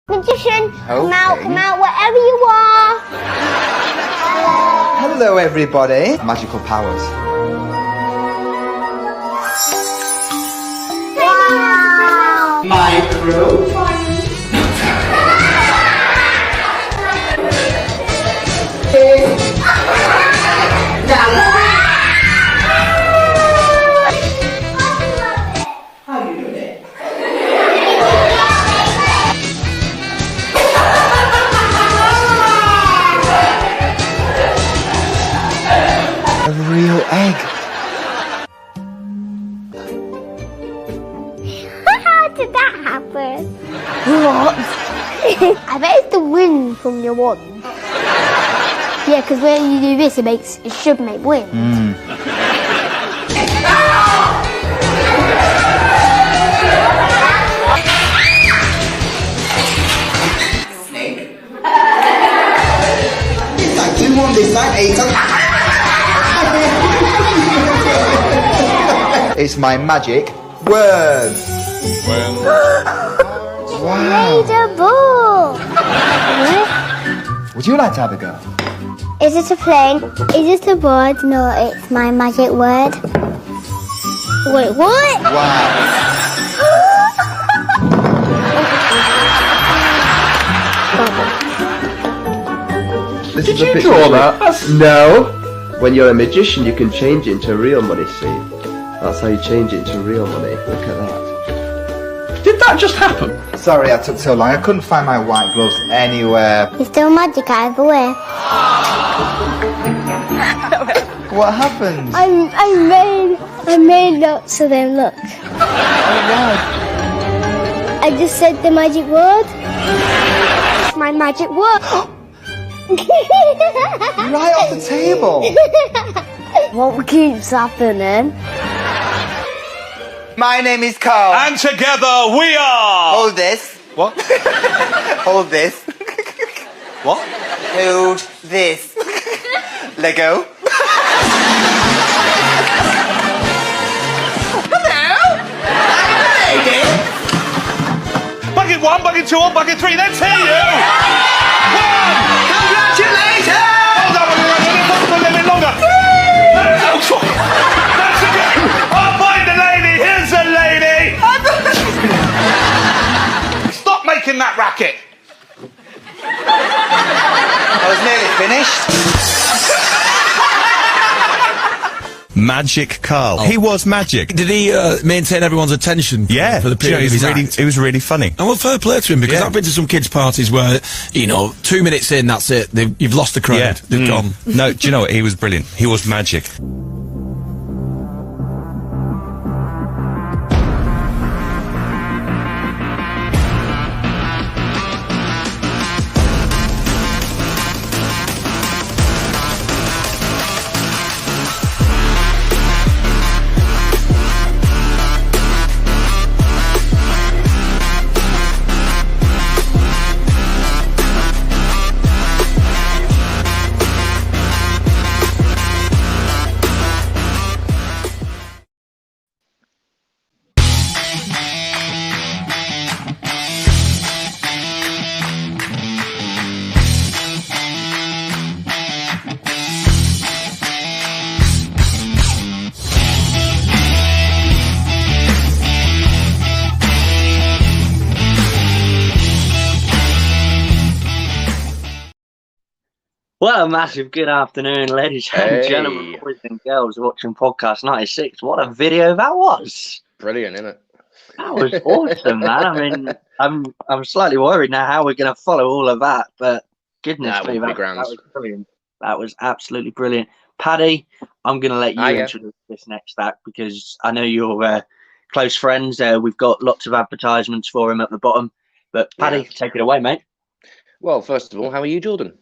Magician, come out, wherever you are. Hello, everybody. Magical powers. Wow. Microphone. How you doing it? A real egg. How did that happen? What? I bet it's the wind from your wand. Yeah, because when you do this, it should make wind. Snake. You want this It's my magic word. Wow. Made a ball. Would you like to have a go? Is it a plane? Is it a board? No, it's my magic word. Wait, what? Wow. Did you draw that? No. When you're a magician, you can change it into real money, see? That's how you change it into real money. Look at that. Did that just happen? Sorry I took so long. I couldn't find my white gloves anywhere. It's still magic either way. What happened? I made lots of them, look. I just said the magic word. It's my magic word. Right off the table. What keeps happening? My name is Carl. And together we are... Hold this. What? Hold this. What? Hold this. Lego. Bucket 1, bucket 2, bucket 3, let's hear you! Congratulations! Hold on, we're a little bit longer. That's again. I'll find the lady, here's the lady! Stop making that racket! I was nearly finished. Magic Carl. He was magic. Did he maintain everyone's attention Yeah, for the period it of was his really, act? it was really funny. And well, fair play to him, because Yeah. I've been to some kids' parties where, 2 minutes in, that's it. You've lost the crowd. Yeah. They've gone. No, do you know what? He was brilliant. He was magic. Well, a massive good afternoon, ladies and gentlemen, boys and girls watching Podcast 96. What a video that was. Brilliant, isn't it? That was awesome, man. I mean, I'm slightly worried now how we're going to follow all of that, but goodness me, that was brilliant. That was absolutely brilliant. Paddy, I'm going to let you introduce this next act because I know you're close friends. We've got lots of advertisements for him at the bottom. But Paddy, take it away, mate. Well, first of all, how are you, Jordan?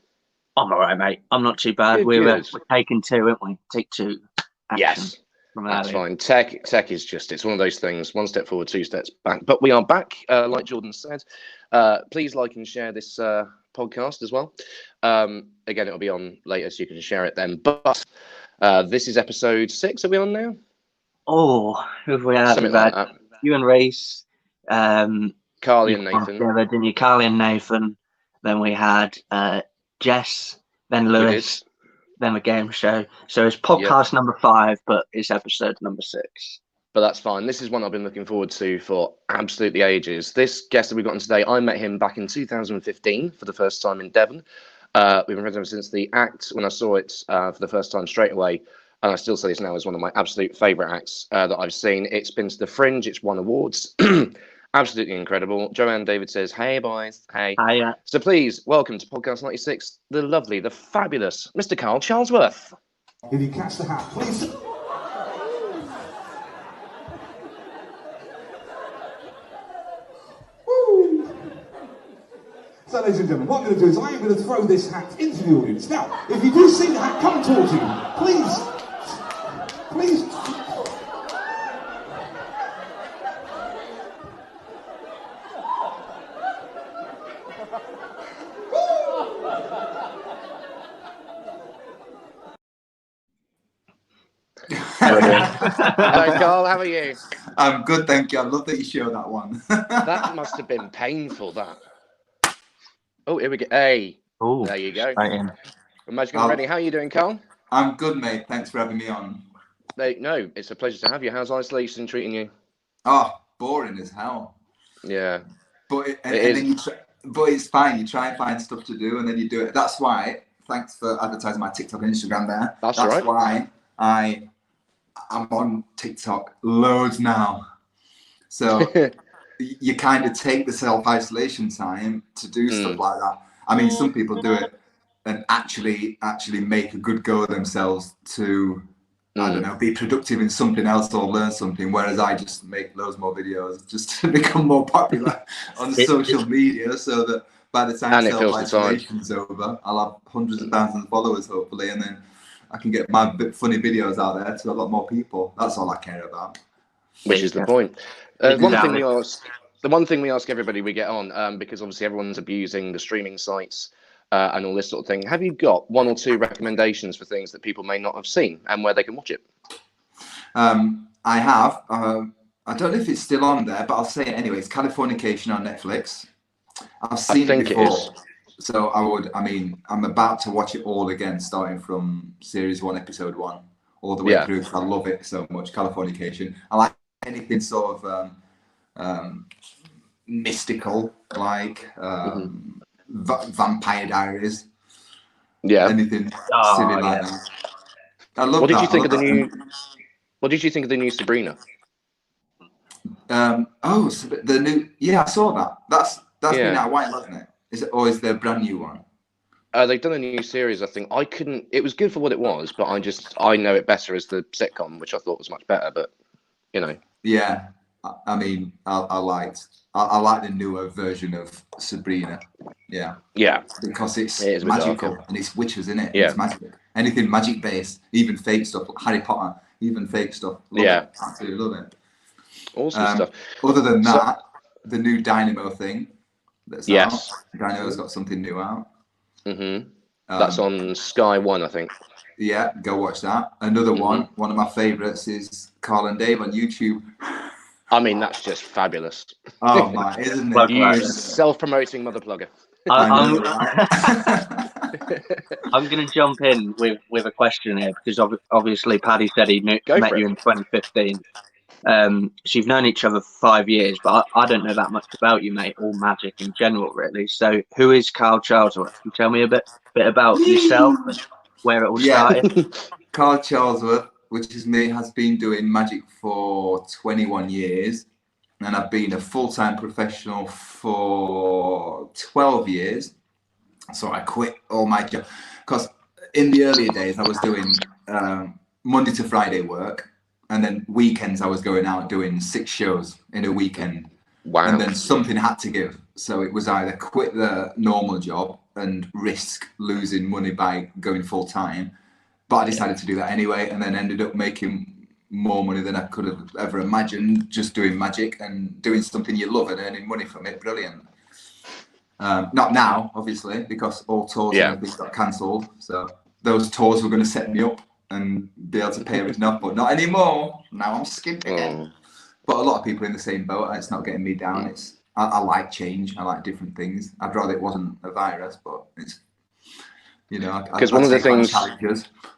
I'm all right, mate. I'm not too bad. Good, we're taking two, aren't we? Take two. Action. Yes. That's fine. Tech is just, it's one of those things, one step forward, two steps back. But we are back, like Jordan said. Please like and share this podcast as well. Again, it'll be on later, so you can share it then. But this is episode 6. Are we on now? Oh, who have we had? Something like that. You and Reese, Carly and Nathan. Together, didn't you? Carly and Nathan. Then we had Jess, then Lewis, then the game show. So it's podcast number 5, but it's episode number 6. But that's fine. This is one I've been looking forward to for absolutely ages. This guest that we've got on today, I met him back in 2015 for the first time in Devon. We've been friends ever since the act, when I saw it for the first time straight away. And I still say this now as one of my absolute favourite acts that I've seen. It's been to the Fringe. It's won awards. Absolutely incredible. Joanne David says, hey, boys. Hey. Hiya. So please, welcome to Podcast 96, the lovely, the fabulous Mr. Carl Charlseworth. If you catch the hat, please. So, ladies and gentlemen, what I'm going to do is I am going to throw this hat into the audience. Now, if you do see the hat come towards you, please. Hello, Carl, how are you? I'm good, thank you. I love that you showed that one. That must have been painful, that. Oh, here we go. Hey, there you go. Magic and ready. How are you doing, Carl? I'm good, mate. Thanks for having me on. No, it's a pleasure to have you. How's isolation treating you? Oh, boring as hell. Yeah. But it's fine. You try and find stuff to do, and then you do it. That's why. Thanks for advertising my TikTok and Instagram there. That's right. Why I'm on TikTok loads now. So you kind of take the self-isolation time to do stuff like that. I mean, some people do it and actually make a good go of themselves to, I don't know, be productive in something else or learn something, whereas I just make loads more videos just to become more popular on social media, so that by the time self-isolation's over, I'll have hundreds of thousands of followers, hopefully, and then I can get my funny videos out there to a lot more people. That's all I care about. Which is the point. The one thing we ask everybody we get on, because obviously everyone's abusing the streaming sites and all this sort of thing. Have you got 1 or 2 recommendations for things that people may not have seen and where they can watch it? I have. I don't know if it's still on there, but I'll say it anyway. It's Californication on Netflix. I've seen it before. It is. So I'm about to watch it all again, starting from series 1, episode 1, all the way through. I love it so much. Californication. I like anything sort of mystical, like Vampire Diaries. Yeah. Anything silly like that. I love What did you think of the new Sabrina? The new. Yeah, I saw that. That's been out white, hasn't it? Is there a brand new one? They've done a new series, I think. It was good for what it was, but I know it better as the sitcom, which I thought was much better, but, you know. Yeah, I mean, I like the newer version of Sabrina. Yeah. Yeah. Because it's magical and it's witches, isn't it? Yeah. It's magic. Anything magic based, even fake stuff, like Harry Potter, even fake stuff. Love it. Absolutely love it. Awesome stuff. Other than that, the new Dynamo thing. Out. Dino's got something new out. That's on Sky 1, I think. Yeah, go watch that. Another one of my favourites is Carl and Dave on YouTube. I mean, that's just fabulous. Oh my, isn't it? You self-promoting mother plugger. I'm going to jump in with a question here, because obviously Paddy said he met you in 2015. So you've known each other for 5 years, but I don't know that much about you, mate, or magic in general, really. So who is Carl Charlesworth? Can you tell me a bit about yourself and where it all started? Carl Charlesworth, which is me, has been doing magic for 21 years, and I've been a full-time professional for 12 years. So I quit all my job, because in the earlier days I was doing Monday to Friday work. And then weekends, I was going out doing 6 shows in a weekend. Wow. And then something had to give. So it was either quit the normal job and risk losing money by going full time. But I decided to do that anyway, and then ended up making more money than I could have ever imagined just doing magic and doing something you love and earning money from it. Brilliant. Not now, obviously, because all tours and everything got cancelled. So those tours were going to set me up and be able to pay everything off, but not anymore. Now I'm skimping again. But a lot of people are in the same boat, and it's not getting me down. I like change. I like different things. I'd rather it wasn't a virus, but it's, you know, because one of the things, one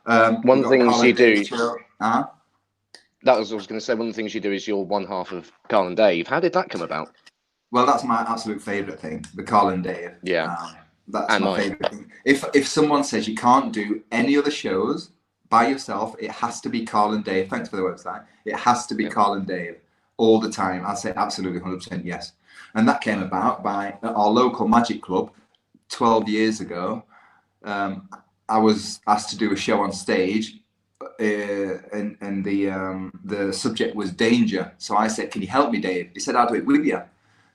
of the things you do. Uh-huh. That was I was going to say. One of the things you do is you're one half of Carl and Dave. How did that come about? Well, that's my absolute favourite thing, the Carl and Dave. Yeah, that's my favourite thing. If someone says you can't do any other shows by yourself, it has to be Carl and Dave. Thanks for the website. It has to be Carl and Dave all the time. I'd say absolutely 100% yes. And that came about by our local magic club 12 years ago. I was asked to do a show on stage, and the subject was danger. So I said, "Can you help me, Dave?" He said, "I'll do it with you."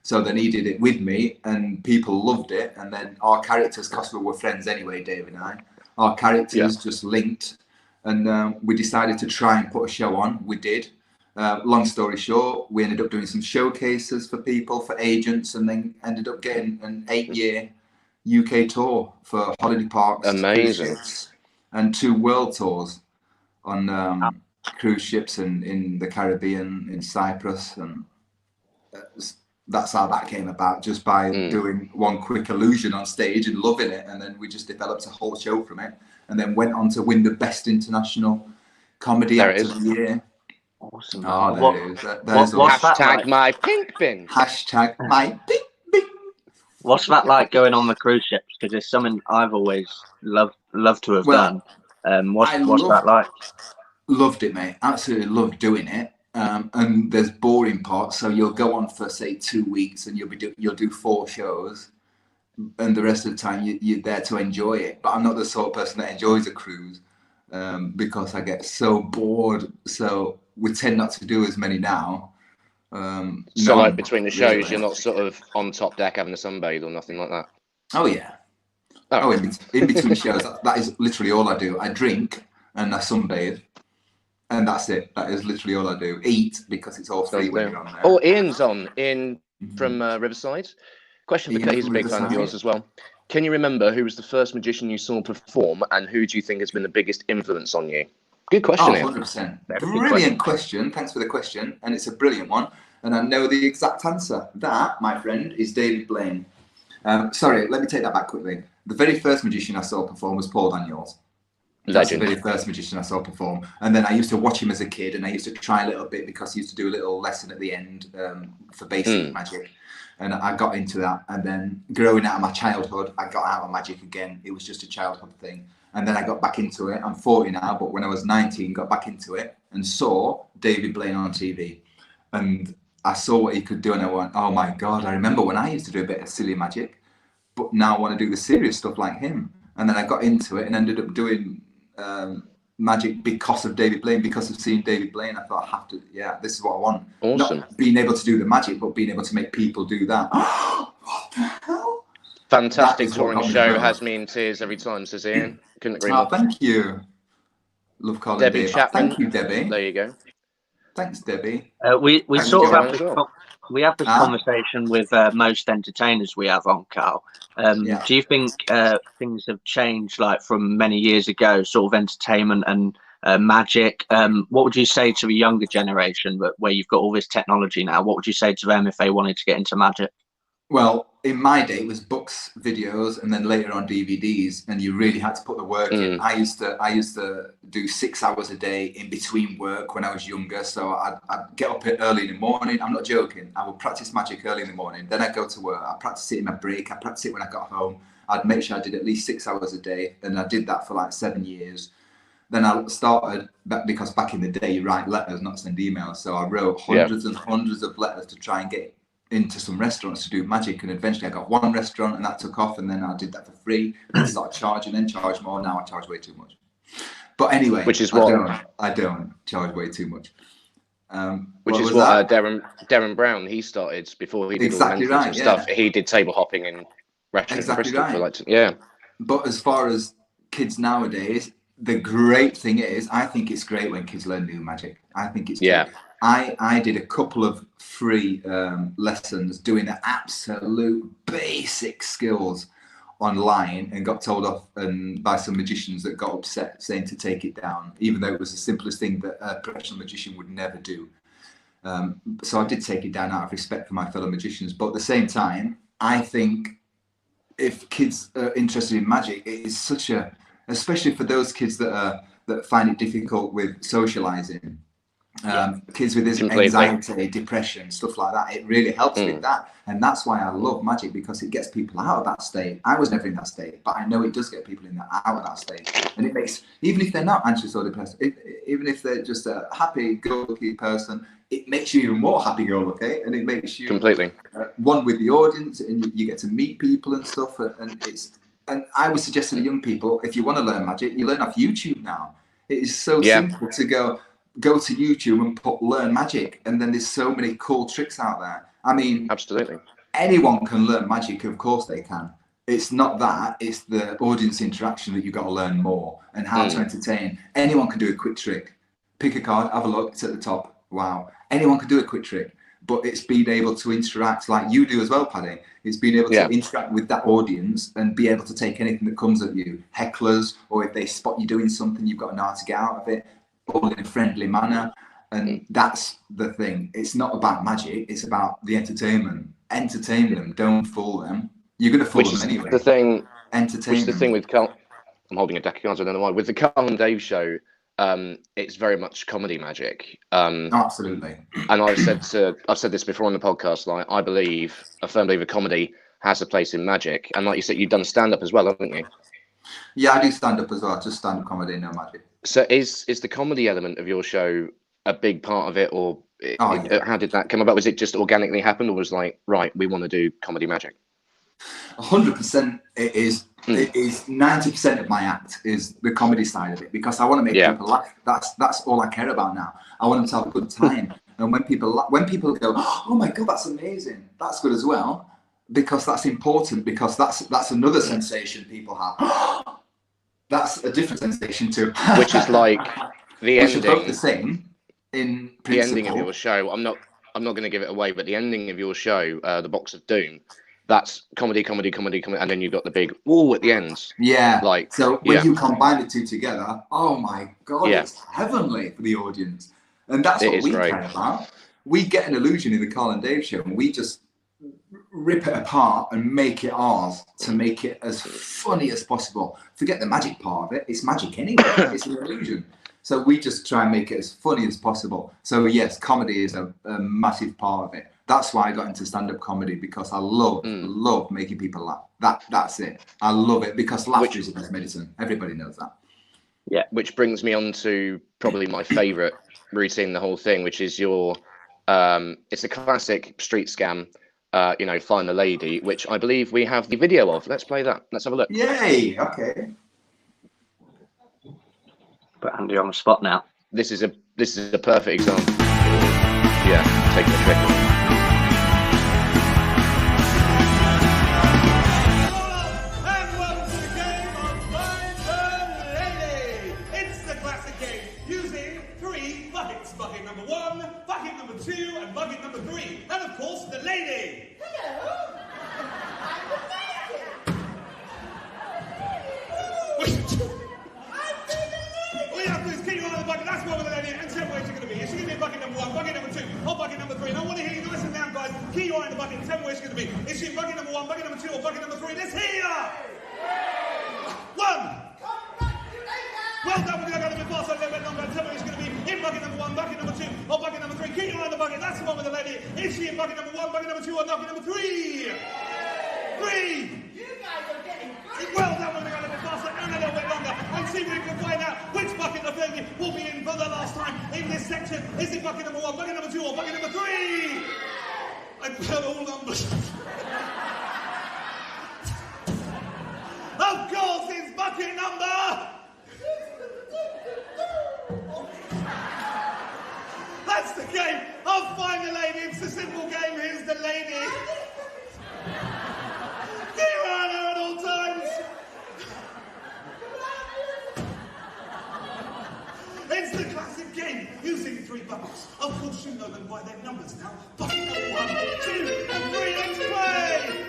So then he did it with me, and people loved it. And then our characters, because we were friends anyway, Dave and I, our characters just linked, and we decided to try and put a show on. We did. Long story short, we ended up doing some showcases for people, for agents, and then ended up getting an 8-year UK tour for holiday parks. Amazing. And 2 world tours on cruise ships and in the Caribbean, in Cyprus. And that's how that came about, just by doing one quick illusion on stage and loving it. And then we just developed a whole show from it, and then went on to win the Best International Comedy Act of the Year. Awesome. Oh, there it is. There's hashtag my pink bin. Hashtag my pink bin. What's that like going on the cruise ships? Because it's something I've always loved to have done. What's that like? Loved it, mate. Absolutely loved doing it. And there's boring parts. So you'll go on for say 2 weeks, and you'll do 4 shows, and the rest of the time you're there to enjoy it. But I'm not the sort of person that enjoys a cruise, because I get so bored. So we tend not to do as many now. So like between the shows, really. You're not sort of on top deck having a sunbathe or nothing like that? Oh yeah. Oh, in between shows, that is literally all I do. I drink and I sunbathe, and that's it. That is literally all I do. Eat, because it's all free when you're on there. Oh, Ian's on. Ian from Riverside. Question for Kate. He's a big fan of yours as well. Can you remember who was the first magician you saw perform, and who do you think has been the biggest influence on you? Good question, Ian. 100%. Brilliant question. Thanks for the question. And it's a brilliant one. And I know the exact answer. That, my friend, is David Blaine. Sorry, let me take that back quickly. The very first magician I saw perform was Paul Daniels. That's the very first magician I saw perform. And then I used to watch him as a kid, and I used to try a little bit because he used to do a little lesson at the end for basic magic. And I got into that. And then growing out of my childhood, I got out of magic again. It was just a childhood thing. And then I got back into it. I'm 40 now, but when I was 19, got back into it and saw David Blaine on TV. And I saw what he could do, and I went, oh my God, I remember when I used to do a bit of silly magic, but now I want to do the serious stuff like him. And then I got into it and ended up doing magic because of David Blaine, because of seeing David Blaine. I thought, I have to, this is what I want. Awesome. Not being able to do the magic, but being able to make people do that. What the hell? Fantastic touring show, has me in tears every time, says Ian. Couldn't agree more. Thank you. Love calling Debbie Dave. Chapman. Thank you, Debbie. There you go. Thanks, Debbie. We sort of have this conversation with most entertainers we have on, Carl. Do you think things have changed, like from many years ago, sort of entertainment and magic? What would you say to the younger generation, where you've got all this technology now? What would you say to them if they wanted to get into magic? Well, in my day, it was books, videos, and then later on DVDs, and you really had to put the work in. I used to do 6 hours a day in between work when I was younger. So I'd get up early in the morning. I'm not joking. I would practice magic early in the morning. Then I'd go to work. I'd practice it in my break. I'd practice it when I got home. I'd make sure I did at least 6 hours a day, and I did that for like 7 years. Then I started, because back in the day, you write letters, not send emails. So I wrote hundreds and hundreds of letters to try and get into some restaurants to do magic, and eventually I got one restaurant, and that took off, and then I did that for free, and started charging, then charge more. Now I charge way too much. But anyway, which is what I don't charge way too much. Which is what Darren Brown, he started before he did exactly all the stuff. He did table hopping in restaurants. Exactly right. But as far as kids nowadays, the great thing is, I think it's great when kids learn new magic. I think it's great. I did a couple of free lessons doing the absolute basic skills online, and got told off by some magicians that got upset, saying to take it down, even though it was the simplest thing that a professional magician would never do. So I did take it down out of respect for my fellow magicians. But at the same time, I think if kids are interested in magic, it is such a, especially for those kids that find it difficult with socializing, kids with anxiety, depression, stuff like that. It really helps with that. And that's why I love magic, because it gets people out of that state. I was never in that state, but I know it does get people out of that state. And it makes, even if they're not anxious or depressed, even if they're just a happy-go-lucky person, it makes you even more happy-go-lucky, and it makes you completely one with the audience, and you get to meet people and stuff. And I would suggest to the young people, if you want to learn magic, you learn off YouTube now. It is so simple to go to YouTube and put learn magic, and then there's so many cool tricks out there. I mean, absolutely, anyone can learn magic. Of course they can. It's not that, it's the audience interaction that you've got to learn more, and how to entertain. Anyone can do a quick trick. Pick a card, have a look, it's at the top. Wow. Anyone can do a quick trick, but it's being able to interact like you do as well, Paddy. It's being able to interact with that audience and be able to take anything that comes at you. Hecklers, or if they spot you doing something, you've got to know how to get out of it, all in a friendly manner. And that's the thing. It's not about magic, it's about the entertainment. Entertain them, don't fool them. You're going to fool them anyway. The thing, entertain which is the thing with Carl. I'm holding a deck of cards, I don't know why. With the Carl and Dave show, it's very much comedy magic. Absolutely. And I've said this before on the podcast. Like, I believe, a firm believer, comedy has a place in magic. And like you said, you've done stand up as well, haven't you? Yeah, I do stand up as well. Just stand up comedy, no magic. So is the comedy element of your show a big part of it, or how did that come about? Was it just organically happened, or was like, right, we want to do comedy magic? 100% it is. It is 90% of my act is the comedy side of it, because I want to make people laugh. That's all I care about now. I want them to have a good time. And when people go, oh my God, that's amazing, that's good as well, because that's important, because that's another sensation people have. That's a different sensation too. Which is like the ending. Which are both the same in principle. The ending of your show. I'm not going to give it away, but the ending of your show, the Box of Doom, that's comedy, and then you've got the big wall at the end. Yeah. Like, so when you combine the two together, oh my God, it's heavenly for the audience. And that's what we care about. We get an illusion in the Carl and Dave show, and we just rip it apart and make it ours to make it as funny as possible. Forget the magic part of it. It's magic anyway. It's an illusion. So we just try and make it as funny as possible. So yes, comedy is a massive part of it. That's why I got into stand-up comedy, because I love making people laugh. That's it. I love it, because laughter is the best medicine. Everybody knows that. Yeah, which brings me on to probably my favourite routine, the whole thing, which is your it's a classic street scam, find the lady, which I believe we have the video of. Let's play that. Let's have a look. Yay! Okay. Put Andy on the spot now. This is a perfect example. Yeah, taking a trick. Bucket number 1, bucket number 2, and bucket number 3. And of course, the lady. Hello. I'm the lady. All you have to do is keep your eye on the bucket. That's one with the lady, and tell me where she's going to be. Is she going to be bucket number 1, bucket number 2, or bucket number 3? And I want to hear you nice and loud, guys. Keep your eye on the bucket and tell me where she's going to be. Is she in bucket number 1, bucket number 2, or bucket number 3? Let's hear ya. 1. Well done, we're going to go a bit faster, a little bit longer, and tell me who's going to be in bucket number 1, bucket number 2, or bucket number 3. Keep your eye on the bucket, that's the one with the lady. Is she in bucket number 1, bucket number 2, or bucket number 3? 3! You guys are getting good. Well done, we're going to go a little bit faster and a little bit longer, and see if we can find out which bucket the lady will be in for the last time in this section. Is it bucket number 1, bucket number 2, or bucket number 3? I put out all numbers. Of course, it's bucket number... That's the game. I'll find the lady. It's a simple game. Here's the lady. Keep on her at all times. It's the classic game using 3 buckets. Of course, you know them by their numbers now. Bucket number 1, 2, and 3. Let's play.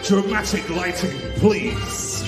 Dramatic lighting, please.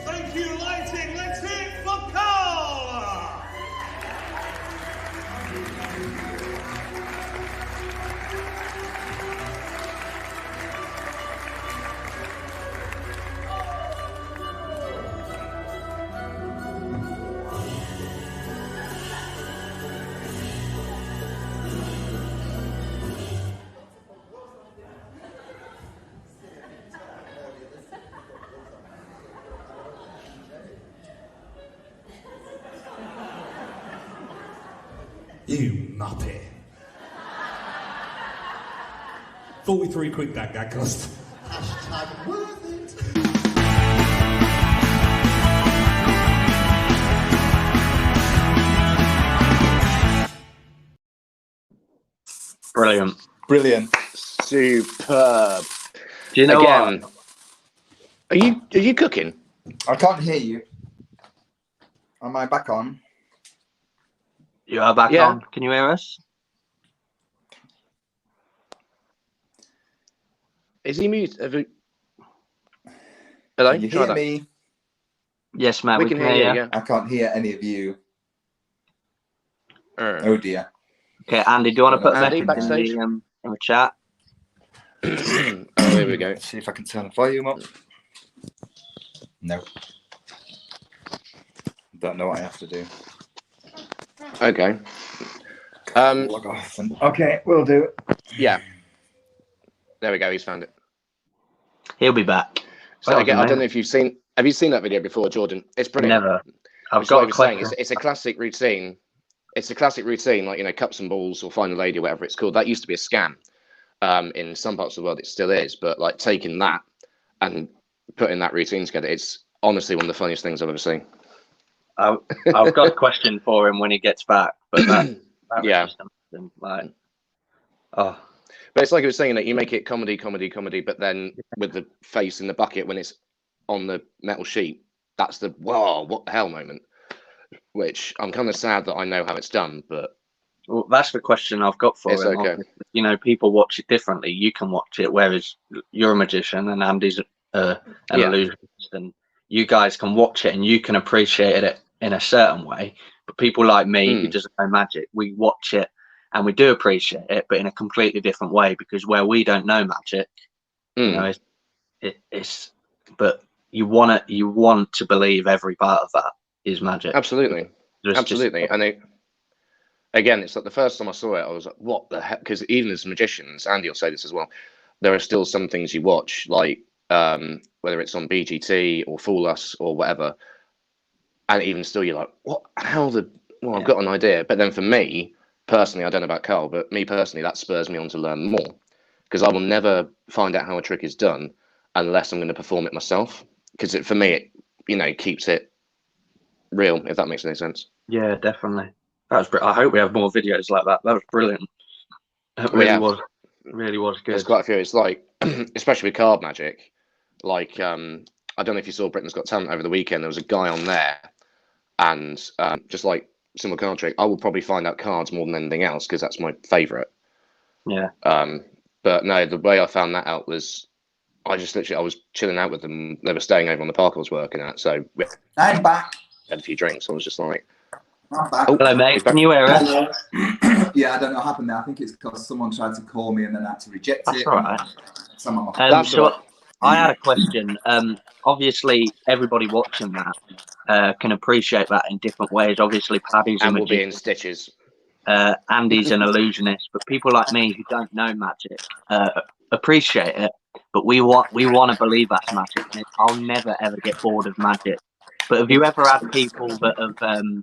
Thank you, lighting. Let's hear it for Carl. You muppet. 43 quid that cost. Hashtag worth it. Brilliant. Brilliant. Superb. Do you know Again, what? Are you cooking? I can't hear you. Am I back on? You are back Yeah. on. Can you hear us? Is he mute? Hello? Can you Try hear that. me? Yes, Matt. We can hear you. Yeah. I can't hear any of you. Uh. Oh dear. Okay, Andy, do you want to put a Andy, message backstage? in the chat? Oh, there we go. Let's see if I can turn the volume up. No. Don't know what I have to do. Okay. Log off. Okay, we'll do it. Yeah. There we go. He's found it. He'll be back. So Well, again, I don't amazing. know if you've seen. Have you seen that video before, Jordan? It's brilliant. Never. I've It's what got I a was saying. question. It's a classic routine. It's a classic routine, like, you know, cups and balls or find a lady, or whatever it's called. That used to be a scam. In some parts of the world, it still is. But like taking that and putting that routine together, it's honestly one of the funniest things I've ever seen. I've got a question for him when he gets back, but that was Yeah. just amazing. Like, oh, But it's like I was saying, that you make it comedy, but then with the face in the bucket when it's on the metal sheet, that's the whoa, what the hell moment. Which I'm kind of sad that I know how it's done, but well, that's the question I've got for it's him. okay. You know, people watch it differently. You can watch it, whereas you're a magician and Andy's an illusionist, and you guys can watch it and you can appreciate it in a certain way. But people like me who doesn't know magic, we watch it and we do appreciate it, but in a completely different way, because where we don't know magic, you know, it's but you want to believe every part of that is magic. Absolutely. There's Absolutely. just- And again, it's like the first time I saw it, I was like, what the heck? Because even as magicians, Andy will say this as well, there are still some things you watch, like whether it's on BGT or Fool Us or whatever, and even still you're like, what? How the... Well, I've got an idea. But then for me, personally, I don't know about Carl, but me personally, that spurs me on to learn more. Because I will never find out how a trick is done unless I'm going to perform it myself. Because for me, it, you know, keeps it real, if that makes any sense. Yeah, definitely. That was. I hope we have more videos like that. That was brilliant. It really was. Really was good. There's quite a few. It's like, especially with card magic, like I don't know if you saw Britain's Got Talent over the weekend. There was a guy on there, and just like single card trick, I will probably find out cards more than anything else because that's my favourite. Yeah. But no, the way I found that out was I was chilling out with them. They were staying over on the park I was working at, so we I'm back. had a few drinks. I was just like, I'm back. Hello, mate. Can you hear us? Yeah, I don't know what happened there. I think it's because someone tried to call me and then I had to reject That's it. all right. So I had a question. Obviously, everybody watching that can appreciate that in different ways. Obviously, Paddy's a magician. Will be in stitches. Andy's an illusionist, but people like me who don't know magic appreciate it. But we want to believe that's magic. And I'll never ever get bored of magic. But have you ever had people that have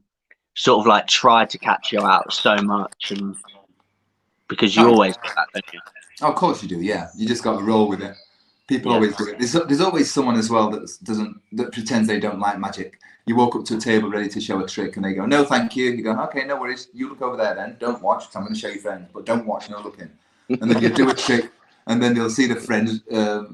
sort of like tried to catch you out so much, and because you always do that, don't you? Oh, of course you do. Yeah, you just got to roll with it. People always do it. There's always someone as well that pretends they don't like magic. You walk up to a table ready to show a trick, and they go, "No, thank you." You go, "Okay, no worries. You look over there then. Don't watch. 'Cause I'm going to show you friends, but don't watch. No looking." And then you do a trick, and then they'll see the friends'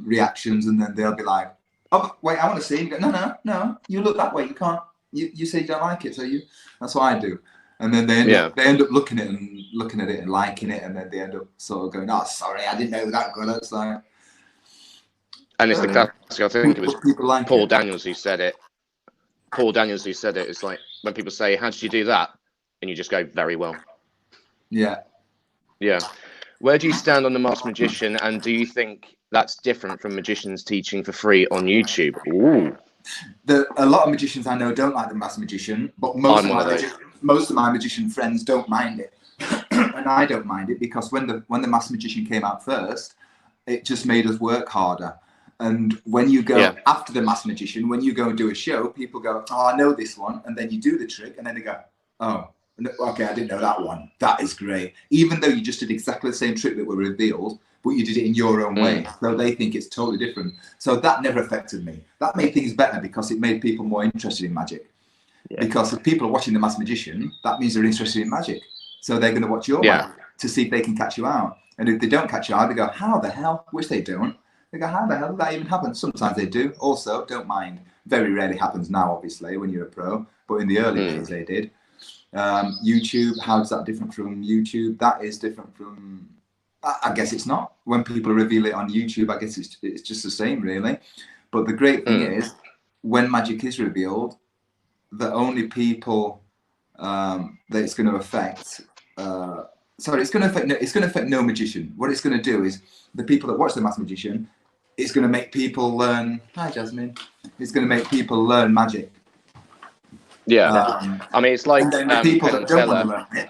reactions, and then they'll be like, "Oh, wait, I want to see." You go, "No. You look that way. You can't. You say you don't like it, so you." That's what I do. And then they end up looking at it and liking it, and then they end up sort of going, "Oh, sorry, I didn't know that good." It's like, and it's the classic. I think it was Paul Daniels who said it. It's like when people say, "How did you do that?" and you just go, "Very well." Yeah. Where do you stand on the Masked Magician, and do you think that's different from magicians teaching for free on YouTube? Ooh. A lot of magicians I know don't like the Masked Magician, but most of my magician friends don't mind it, and I don't mind it because when the Masked Magician came out first, it just made us work harder. And when you go after the Masked Magician, when you go and do a show, people go, "Oh, I know this one," and then you do the trick, and then they go, "Oh, okay, I didn't know that one. That is great." Even though you just did exactly the same trick that were revealed, but you did it in your own way. So they think it's totally different. So that never affected me. That made things better because it made people more interested in magic. Yeah. Because if people are watching the Masked Magician, that means they're interested in magic. So they're going to watch your magic to see if they can catch you out. And if they don't catch you out, they go, "How the hell?" Which they don't. They go, "How the hell did that even happen?" Sometimes they do. Also, don't mind. Very rarely happens now, obviously, when you're a pro. But in the early days, they did. YouTube, how is that different from YouTube? That is different from... I guess it's not. When people reveal it on YouTube, I guess it's just the same, really. But the great thing is, when magic is revealed, the only people that it's going to affect... it's going to affect no magician. What it's going to do is, the people that watch the Masked Magician, it's going to make people learn... Hi, Jasmine. It's going to make people learn magic. Yeah. I mean, it's like... And then the people that don't want to learn it,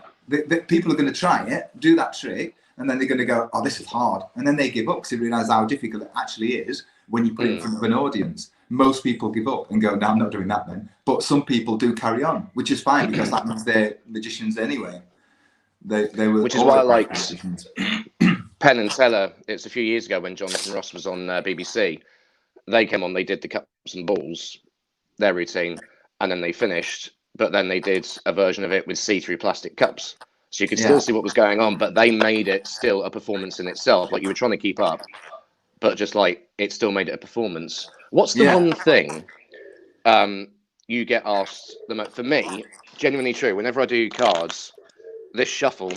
the people are going to try it, do that trick, and then they're going to go, "Oh, this is hard." And then they give up because they realise how difficult it actually is when you put it in front of an audience. Most people give up and go, "No, I'm not doing that then." But some people do carry on, which is fine because that means they're magicians anyway. They were... Which is why I liked Penn and Teller. It's a few years ago when Jonathan Ross was on BBC. They came on, they did the cups and balls, their routine, and then they finished. But then they did a version of it with see-through plastic cups. So you could still see what was going on, but they made it still a performance in itself. Like you were trying to keep up, but just like it still made it a performance. What's the one thing you get asked the most? For me, genuinely true, whenever I do cards, this shuffle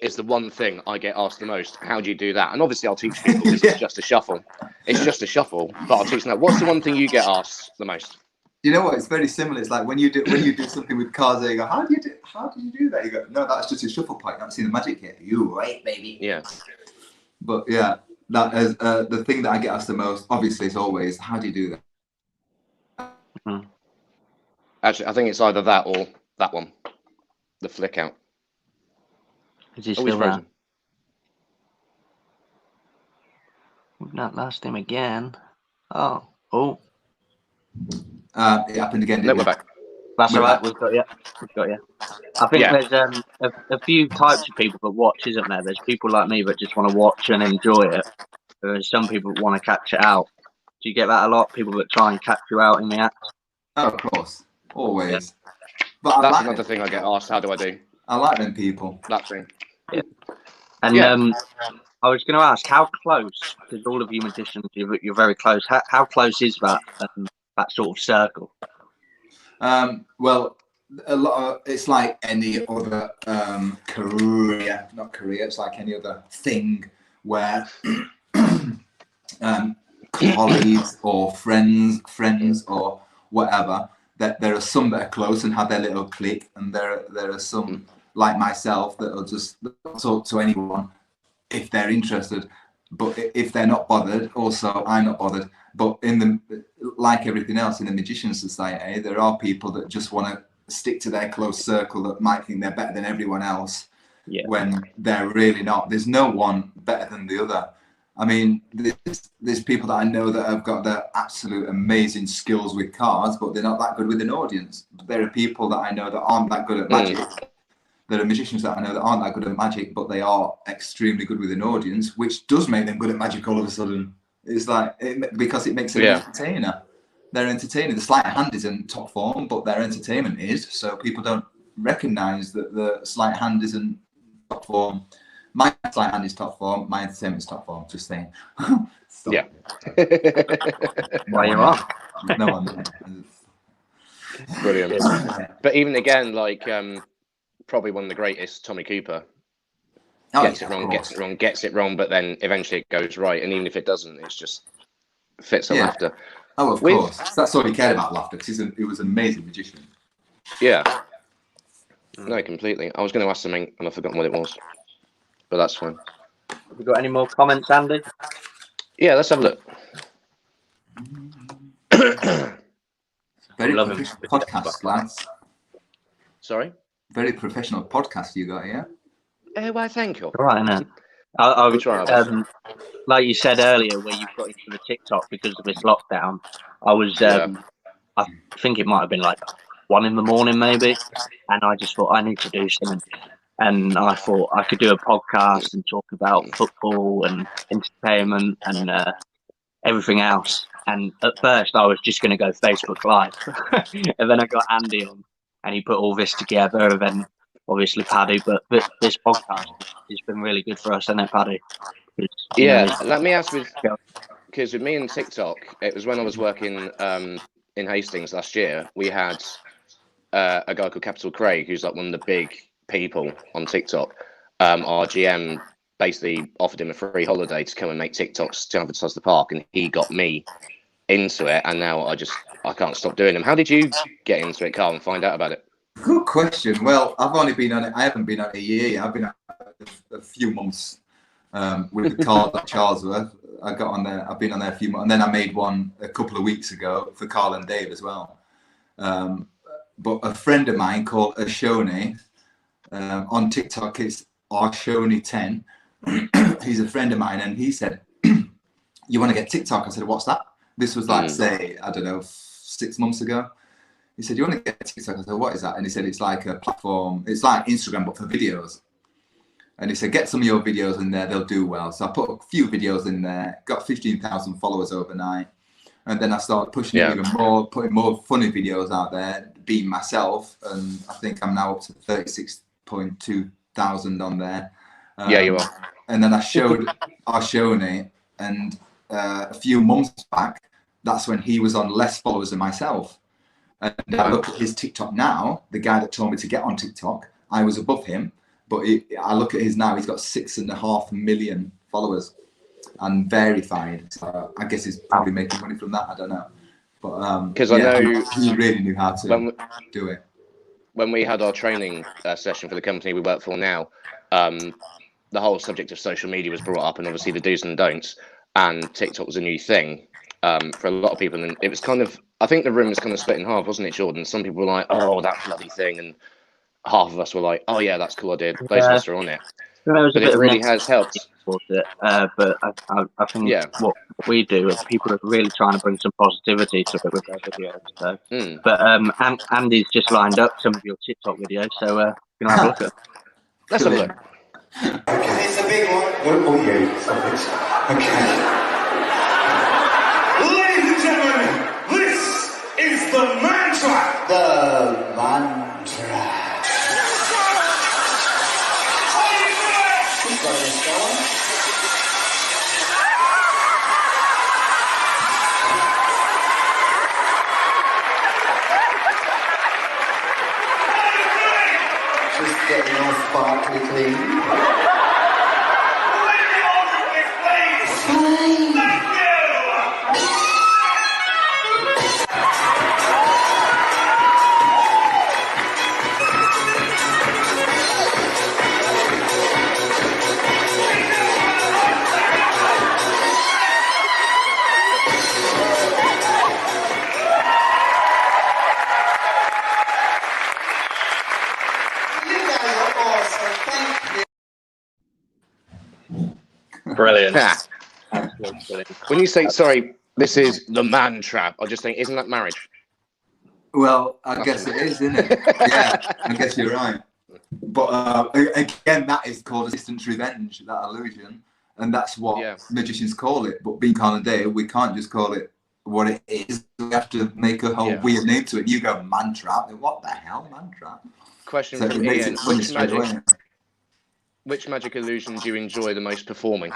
is the one thing I get asked the most. How do you do that? And obviously I'll teach people because it's just a shuffle. It's just a shuffle, but I'll teach them that. What's the one thing you get asked the most? You know what? It's very similar. It's like when you do something with cards, they go, how did you do that? You go, "No, that's just a shuffle pipe. You haven't seen the magic yet." You right, baby. Yeah. But yeah, that is the thing that I get asked the most. Obviously, it's always, "How do you do that?" Actually, I think it's either that or that one, the flick out. Is he still there? We've not lost him again. Oh. It happened again. No, we're back. That's all right. We've got you. I think there's a few types of people that watch, isn't there? There's people like me that just want to watch and enjoy it. There's some people that want to catch it out. Do you get that a lot? People that try and catch you out in the act? Oh, of course, always. Yeah. But that's another thing I get asked. How do I do? I like them people. That thing. Yeah. And I was going to ask, how close? Because all of you magicians, you're very close. How close is that sort of circle? Well, a lot. It's like any other career, not career. It's like any other thing where colleagues or friends or whatever. That there are some that are close and have their little clique, and there are some like myself that will just talk to anyone if they're interested. But if they're not bothered, also I'm not bothered. But like everything else in the magician society, there are people that just want to stick to their close circle that might think they're better than everyone else when they're really not. There's no one better than the other. I mean, there's people that I know that have got the absolute amazing skills with cards, but they're not that good with an audience. There are people that I know that aren't that good at magic. There are magicians that I know that aren't that good at magic, but they are extremely good with an audience, which does make them good at magic all of a sudden. It's like, because it makes them an entertainer. They're entertaining. The sleight of hand isn't top form, but their entertainment is. So people don't recognise that the sleight of hand isn't top form. My sleight of hand is top form. My entertainment is top form. Just saying. Yeah. Why you are? No one. Brilliant. But even again, like probably one of the greatest, Tommy Cooper. Gets it wrong, but then eventually it goes right. And even if it doesn't, it's just fits of laughter. Oh, of course. That's all he cared about, laughter, because he was an amazing magician. Yeah. No, completely. I was going to ask something and I've forgotten what it was, but that's fine. Have you got any more comments, Andy? Yeah, let's have a look. Very professional podcast, lads. Sorry? Very professional podcast you got here. Why, thank you. All right, then. Like you said earlier, where you've got into the TikTok because of this lockdown, I was, I think it might have been like 1 a.m, maybe, and I just thought I need to do something. And I thought I could do a podcast and talk about football and entertainment and everything else. And at first, I was just going to go Facebook Live, and then I got Andy on, and he put all this together. And then obviously Paddy, but this podcast has been really good for us, hasn't it, Paddy? Let me ask because with me and TikTok, it was when I was working in Hastings last year. We had a guy called Capital Craig, who's like one of the big people on TikTok. Our GM basically offered him a free holiday to come and make TikToks to advertise the park, and he got me into it, and now I can't stop doing them. How did you get into it, Carl, and find out about it? Good question. Well, I've only been on it. I haven't been on it a year yet. I've been on it a few months with Carl Charlseworth. I got on there. I've been on there a few months, and then I made one a couple of weeks ago for Carl and Dave as well. But a friend of mine called Ashoni on TikTok, it's Arshoni10. He's a friend of mine, and he said, "You want to get TikTok?" I said, "What's that?" This was like, say, I don't know, 6 months ago. He said, "You want to get TikTok?" I said, "What is that?" And he said, "It's like a platform. It's like Instagram, but for videos." And he said, "Get some of your videos in there. They'll do well." So I put a few videos in there, got 15,000 followers overnight. And then I started pushing it even more, putting more funny videos out there, being myself. And I think I'm now up to 36.2 thousand on there. You are. And then I showed Arshoni, and a few months back, that's when he was on less followers than myself. And I look at his TikTok now, the guy that told me to get on TikTok, I was above him, but I look at his now, he's got 6.5 million followers and verified. So I guess he's probably making money from that, I don't know. But because I know he really knew how to do it. When we had our training session for the company we work for now, the whole subject of social media was brought up, and obviously the do's and don'ts, and TikTok was a new thing for a lot of people, and it was kind of, I think the room was kind of split in half, wasn't it, Jordan? Some people were like, "Oh, that bloody thing," and half of us were like, "Oh yeah, that's a cool idea." Those of us are on it, but it really has helped. But I think what we do is people are really trying to bring some positivity to it with their videos. So. But Andy's just lined up some of your TikTok videos, so you can have a look at. Let's have a look. Okay, it's a big one. Oh yeah, stop it. Okay. Ladies and gentlemen, this is the mantra. The mantra. Who's got this going? Just getting all sparkly clean. Brilliant. Absolutely brilliant. When you say, sorry, this is the man trap, I just think, isn't that marriage? Well, I guess it is, isn't it? Yeah, I guess you're right. But again, that is called assistant revenge, that illusion. And that's what magicians call it. But being Carl and Dave, we can't just call it what it is. We have to make a whole weird name to it. You go, man trap. What the hell, man trap? Question so from Ian. Which magic illusion do you enjoy the most performing?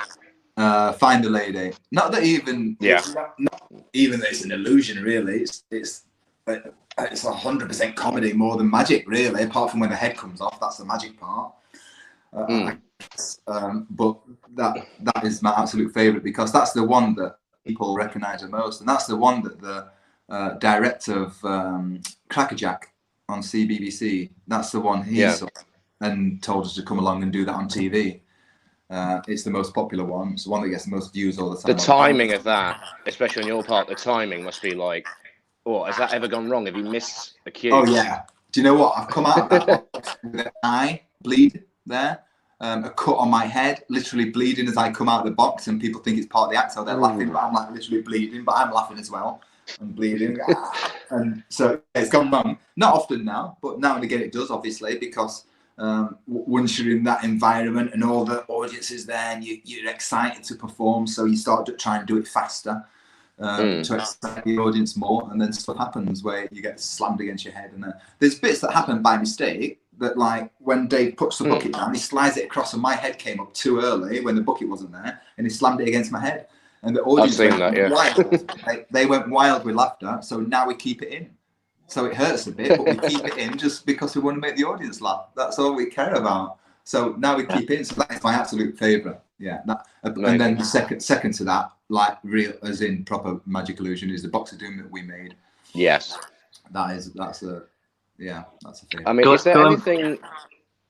Find a lady. Not that even... Not even that it's an illusion, really. It's 100% comedy more than magic, really, apart from when the head comes off. That's the magic part. But that is my absolute favourite, because that's the one that people recognise the most, and that's the one that the director of Crackerjack on CBBC, that's the one he saw and told us to come along and do that on TV. It's the most popular one. It's the one that gets the most views all the time. The timing of that, especially on your part, the timing must be like, oh, has that ever gone wrong? Have you missed a cue? Oh, yeah. Do you know what? I've come out of that box with an eye bleed there, a cut on my head, literally bleeding as I come out of the box, and people think it's part of the act, so they're laughing, but I'm like literally bleeding, but I'm laughing as well. I'm bleeding. And so it's gone wrong. Not often now, but now and again it does, obviously, because once you're in that environment and all the audience is there and you're excited to perform, so you start to try and do it faster. To excite the audience more, and then stuff happens where you get slammed against your head, and there's bits that happen by mistake, that like when Dave puts the bucket down, he slides it across and my head came up too early when the bucket wasn't there, and he slammed it against my head, and the audience went wild. They went wild with laughter, so now we keep it in. So it hurts a bit, but we keep it in just because we want to make the audience laugh. That's all we care about. So now we keep it in. So that's my absolute favourite. Yeah. And then the second to that, like real, as in proper magic illusion, is the Box of Doom that we made. Yes. That's a favourite. I mean, is there anything?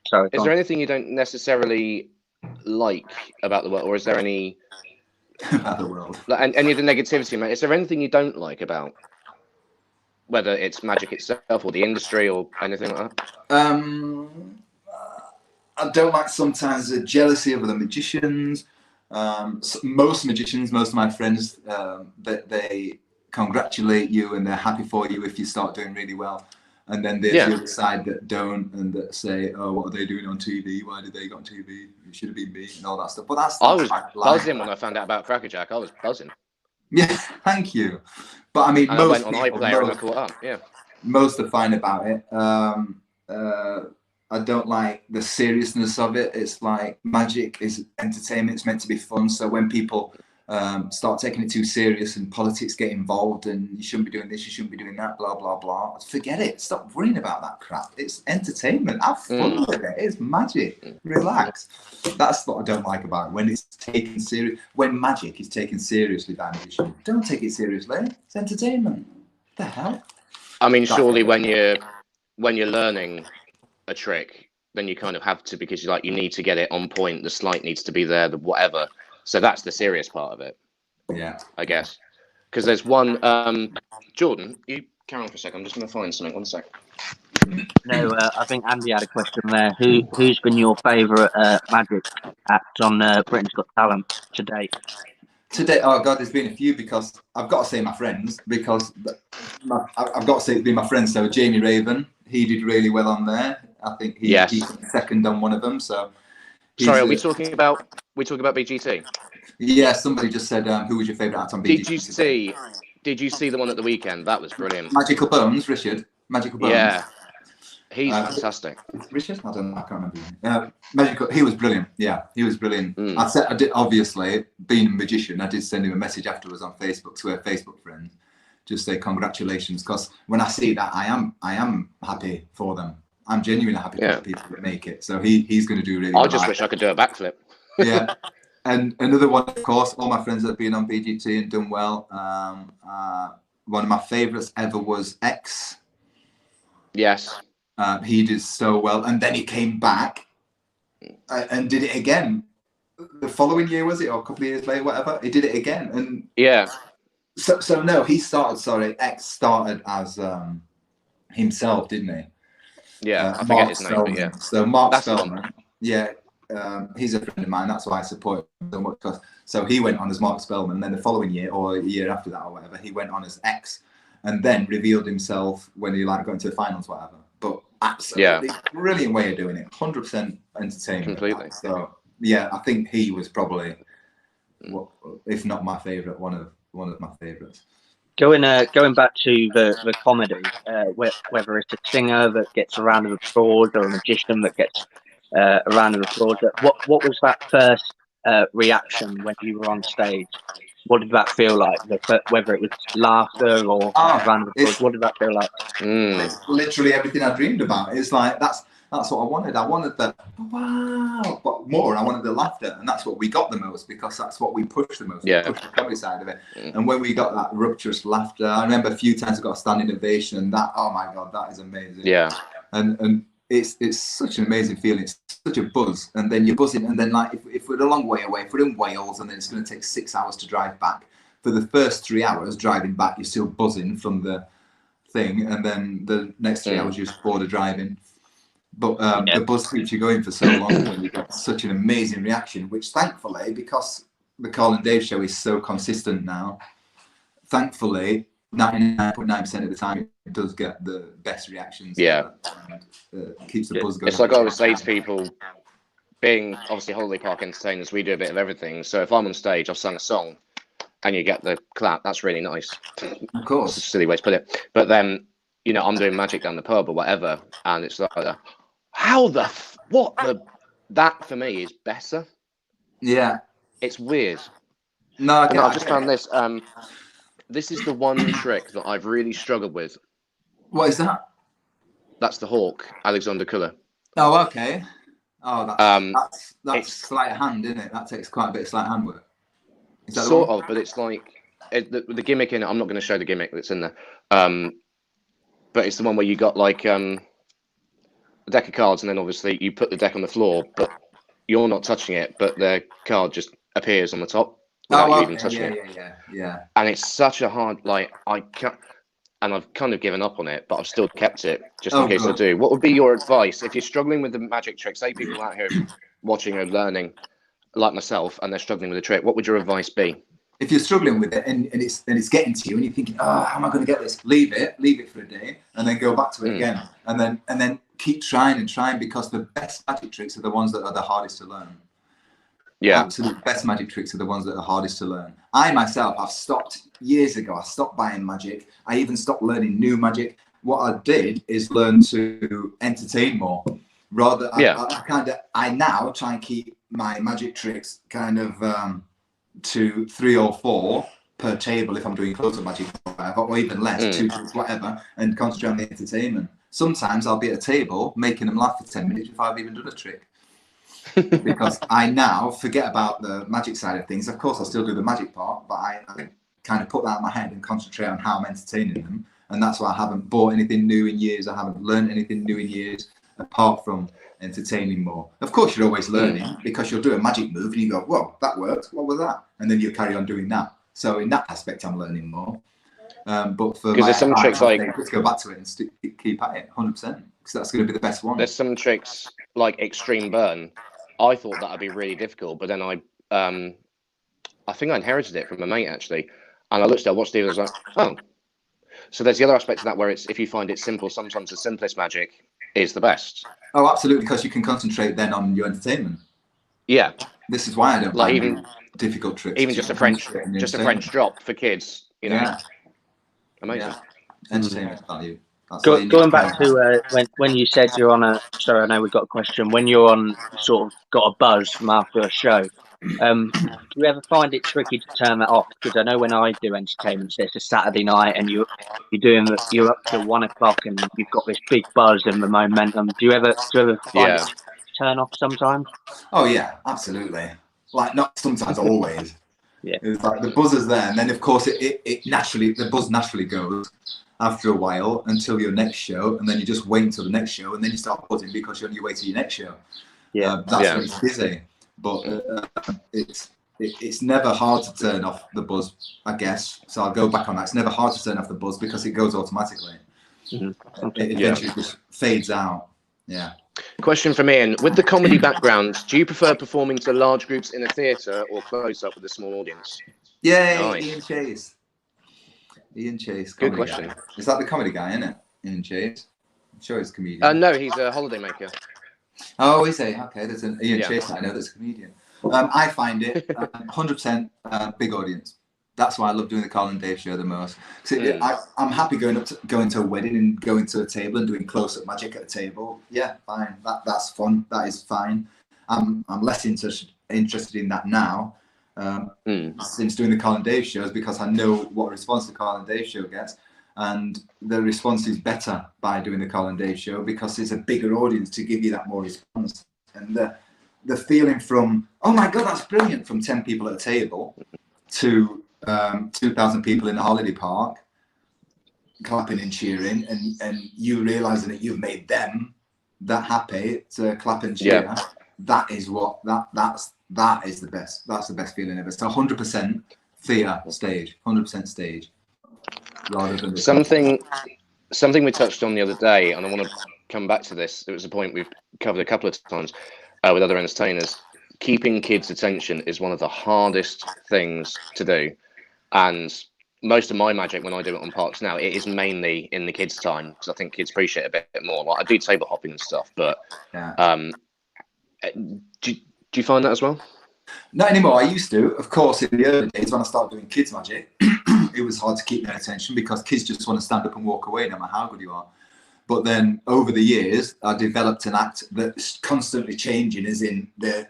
Sorry. Is there anything you don't necessarily like about the world, or is there any about the world? And any of the negativity, mate? Is there anything you don't like about whether it's magic itself or the industry or anything like that? I don't like sometimes the jealousy of the magicians. Most magicians, most of my friends, they congratulate you and they're happy for you if you start doing really well. And then there's the other side that don't, and that say, "Oh, what are they doing on TV? Why did they get on TV? It should have been me," and all that stuff. But I was buzzing when I found out about Crackerjack. I was buzzing. Yeah, thank you. But I mean, and most I went on iPlayer and I caught up. Yeah, most are fine about it. I don't like the seriousness of it. It's like magic is entertainment. It's meant to be fun. So when people start taking it too serious and politics get involved and you shouldn't be doing this, you shouldn't be doing that, blah, blah, blah, forget it. Stop worrying about that crap. It's entertainment. Have fun with it. It's magic. Relax. That's what I don't like about it. When it's taken serious, when magic is taken seriously by magicians, don't take it seriously. It's entertainment. What the hell? I mean, surely when you're learning a trick, then you kind of have to, because you need to get it on point. The sleight needs to be there, the whatever. So that's the serious part of it. Yeah, I guess. Because there's one. Jordan, you carry on for a second. I'm just going to find something. 1 sec. No, I think Andy had a question there. Who's been your favourite magic act on Britain's Got Talent to date? Today, oh God, there's been a few, because I've got to say my friends, because I've got to say it's been my friends. So Jamie Raven, he did really well on there. I think he second on one of them. So sorry, are we talking about BGT? Yeah, somebody just said who was your favourite act on BGT? Did you see the one at the weekend? That was brilliant. Magical Bones, Richard. Magical Bones. Yeah, he's fantastic. Richard, I don't know, I can't remember. Magical, he was brilliant. Yeah, he was brilliant. I did, obviously, being a magician, I did send him a message afterwards on Facebook to our Facebook friends, just say congratulations, because when I see that, I am happy for them. I'm genuinely happy for the people that make it. So he's going to do really well. I just wish I could do a backflip. Yeah. And another one, of course, all my friends that have been on BGT and done well. One of my favourites ever was X. Yes. He did so well. And then he came back and did it again. The following year, was it? Or a couple of years later, whatever. He did it again. And yeah. So no, X started as himself, didn't he? Yeah, I forget his name, but yeah. So Mark Spellman, yeah, he's a friend of mine. That's why I support him so much. So he went on as Mark Spellman, and then the following year or a year after that or whatever, he went on as X, and then revealed himself when he like got into the finals, whatever. But absolutely brilliant way of doing it. 100% entertainment. Completely. So yeah, I think he was probably, if not my favourite, one of my favourites. Going back to the comedy, whether it's a singer that gets a round of applause or a magician that gets a round of applause, what was that first reaction when you were on stage? What did that feel like? Whether it was laughter or a round of applause, what did that feel like? It's literally everything I dreamed about. It's like that's what I wanted. I wanted the wow, but more. I wanted the laughter, and that's what we got the most because that's what we pushed the most. Yeah. We pushed the comedy side of it. And when we got that rapturous laughter, I remember a few times I got a standing ovation, and that, oh my god, that is amazing. Yeah. And it's such an amazing feeling. It's such a buzz, and then you're buzzing, and then like if we're a long way away, if we're in Wales, and then it's going to take 6 hours to drive back. For the first 3 hours driving back, you're still buzzing from the thing, and then the next 3 hours you're just bored of driving. But the buzz keeps you going for so long when you get such an amazing reaction, which thankfully, because the Carl and Dave show is so consistent now, thankfully 99.9% of the time it does get the best reactions. Yeah. And keeps the buzz going. It's like I always say to people, being obviously Holiday Park entertainers, we do a bit of everything. So if I'm on stage, I've sung a song and you get the clap, that's really nice. Of course. It's a silly way to put it. But then, you know, I'm doing magic down the pub or whatever, and it's like, that for me is better. Yeah. It's weird. No, I've just found this. This is the one trick that I've really struggled with. What is that? That's the hawk, Alexander Kuller. Oh, okay. Oh, that's sleight of hand, isn't it? That takes quite a bit of sleight of hand work. Is that sort of, but it's like the gimmick in it. I'm not going to show the gimmick that's in there, but it's the one where you got like a deck of cards, and then obviously you put the deck on the floor, but you're not touching it, but the card just appears on the top without you even touching it. Yeah. And it's such a hard, like, I can't, and I've kind of given up on it, but I've still kept it just in case I do. What would be your advice if you're struggling with the magic trick? Say people out here watching or learning, like myself, and they're struggling with a trick. What would your advice be? If you're struggling with it and it's getting to you, and you're thinking, oh, how am I going to get this? Leave it for a day, and then go back to it again, and then keep trying, because the best magic tricks are the ones that are the hardest to learn. Yeah, absolute best magic tricks are the ones that are hardest to learn. I myself, I've stopped years ago. I stopped buying magic. I even stopped learning new magic. What I did is learn to entertain more. Rather, I now try and keep my magic tricks kind of to 3 or 4 per table if I'm doing close-up magic, or even less, 2 tricks, whatever, and concentrate on the entertainment. Sometimes I'll be at a table making them laugh for 10 minutes before I've even done a trick. Because I now forget about the magic side of things. Of course, I still do the magic part, but I kind of put that in my head and concentrate on how I'm entertaining them. And that's why I haven't bought anything new in years. I haven't learned anything new in years, apart from entertaining more. Of course, you're always learning, because you'll do a magic move and you go, whoa, that worked. What was that? And then you carry on doing that. So in that aspect, I'm learning more. But for there's some tricks like, let's go back to it and keep at it 100%, because that's going to be the best one. There's some tricks like extreme burn. I thought that would be really difficult, but then I think I inherited it from a mate actually, and I watched it, I was like, oh. So there's the other aspect of that where it's, if you find it simple, sometimes the simplest magic is the best. Oh, absolutely, because you can concentrate then on your entertainment. Yeah. This is why I don't like like even difficult tricks. Even just a French drop for kids, you know. Yeah. Amazing. Yeah. Entertainment value. Going back to when you said you're on a, sorry, I know we've got a question. When you're on, sort of got a buzz from after a show, do you ever find it tricky to turn that off? Because I know when I do entertainment, it's a Saturday night and you're up till 1 o'clock and you've got this big buzz and the momentum. Do you ever find it turn off sometimes? Oh yeah, absolutely. Like not sometimes, always. Yeah. It's like the buzz is there, and then of course the buzz naturally goes after a while until your next show, and then you just wait until the next show, and then you start buzzing because you're on your way to your next show. That's when it's busy. But it's never hard to turn off the buzz, I guess. So I'll go back on that. It's never hard to turn off the buzz because it goes automatically. It eventually just fades out. Yeah. Question from Ian. With the comedy background, do you prefer performing to large groups in a theatre or close up with a small audience? Yay, Nice. Ian Chase. Ian Chase. Good question. Guy. Is that the comedy guy, isn't it? Ian Chase. I'm sure he's a comedian. No, he's a holidaymaker. Oh, is he? Okay, there's an Ian Chase I know that's a comedian. I find it 100% big audience. That's why I love doing the Carl and Dave show the most. I'm happy going to a wedding and going to a table and doing close-up magic at a table. Yeah, fine. That's fun. That is fine. I'm less interested in that now since doing the Carl and Dave shows, because I know what response the Carl and Dave show gets, and the response is better by doing the Carl and Dave show because it's a bigger audience to give you that more response. And the feeling from, oh my God, that's brilliant, from 10 people at a table to 2,000 people in a holiday park clapping and cheering, and you realizing that you've made them that happy to clap and cheer. That is what that is the best. That's the best feeling ever. So 100% theatre stage, 100% stage, rather than something we touched on the other day, and I want to come back to this. It was a point we've covered a couple of times with other entertainers. Keeping kids' attention is one of the hardest things to do. And most of my magic, when I do it on parks now, it is mainly in the kids' time, because I think kids appreciate it a bit more. Like, I do table hopping and stuff, but do you find that as well? Not anymore. I used to. Of course, in the early days when I started doing kids' magic, it was hard to keep their attention because kids just want to stand up and walk away no matter how good you are. But then over the years, I developed an act that's constantly changing, as in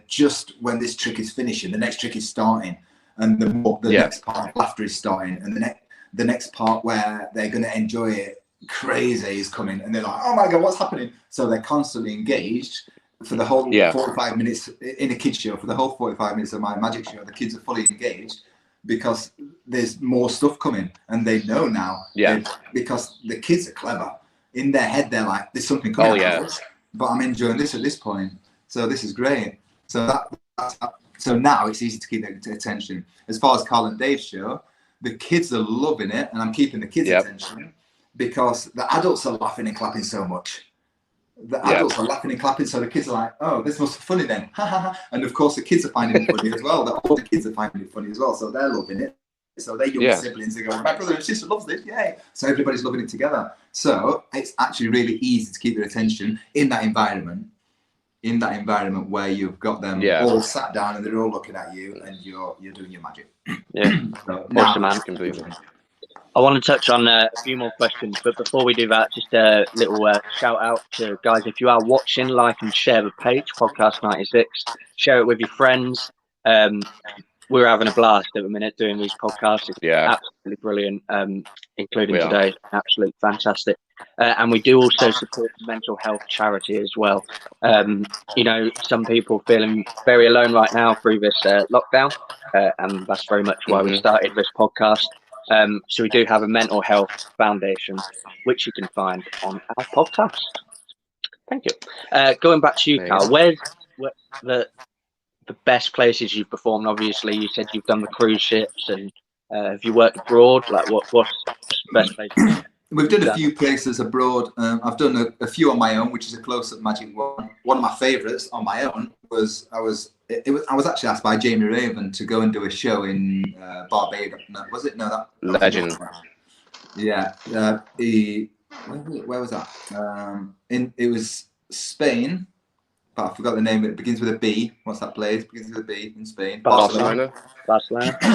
just when this trick is finishing, the next trick is starting. And the next part of laughter is starting, and the next part where they're going to enjoy it crazy is coming, and they're like, oh my God, what's happening? So they're constantly engaged for the whole 45 minutes in a kids show. For the whole 45 minutes of my magic show, the kids are fully engaged because there's more stuff coming, and they know now. Because the kids are clever. In their head, they're like, there's something coming out of this, but I'm enjoying this at this point. So this is great. So now it's easy to keep their attention. As far as Carl and Dave's show, the kids are loving it, and I'm keeping the kids' attention because the adults are laughing and clapping so much. The adults are laughing and clapping, so the kids are like, oh, this must be funny then. And of course, the kids are finding it funny as well. The older kids are finding it funny as well, so they're loving it. So their young siblings are going, my brother and sister loves this, yay. So everybody's loving it together. So it's actually really easy to keep their attention in that environment. Where you've got them all sat down and they're all looking at you and you're doing your magic. So awesome, man. Completely. I want to touch on a few more questions, but before we do that, just a little shout out to guys. If you are watching, like and share the page, Podcast 96. Share it with your friends. We're having a blast at the minute doing these podcasts. It's absolutely brilliant, including today. Absolutely fantastic. And we do also support mental health charity as well. You know, some people feeling very alone right now through this lockdown, and that's very much why we started this podcast. So we do have a mental health foundation, which you can find on our podcast. Thank you. Going back to you, Carl, where's the best places you've performed? Obviously, you said you've done the cruise ships, and have you worked abroad? Like, what's the best place? We've done a few places abroad. I've done a few on my own, which is a close-up magic one. One of my favourites on my own was I was actually asked by Jamie Raven to go and do a show in Barbados. No, was it? No, that Legend. Yeah. Where was that? It was Spain. But I forgot the name. It begins with a B. What's that place? It begins with a B in Spain. Barcelona.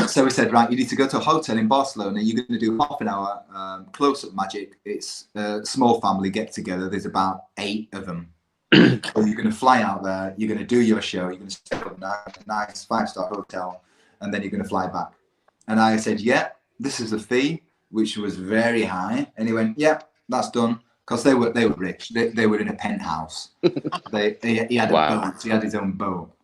So we said, right, you need to go to a hotel in Barcelona. You're going to do half an hour close-up magic. It's a small family get-together. There's about 8 of them. So you're going to fly out there. You're going to do your show. You're going to stay up at a nice 5-star hotel, and then you're going to fly back. And I said, yeah, this is the fee, which was very high. And he went, yeah, that's done. Because they were rich. They were in a penthouse. He had a boat. He had his own boat.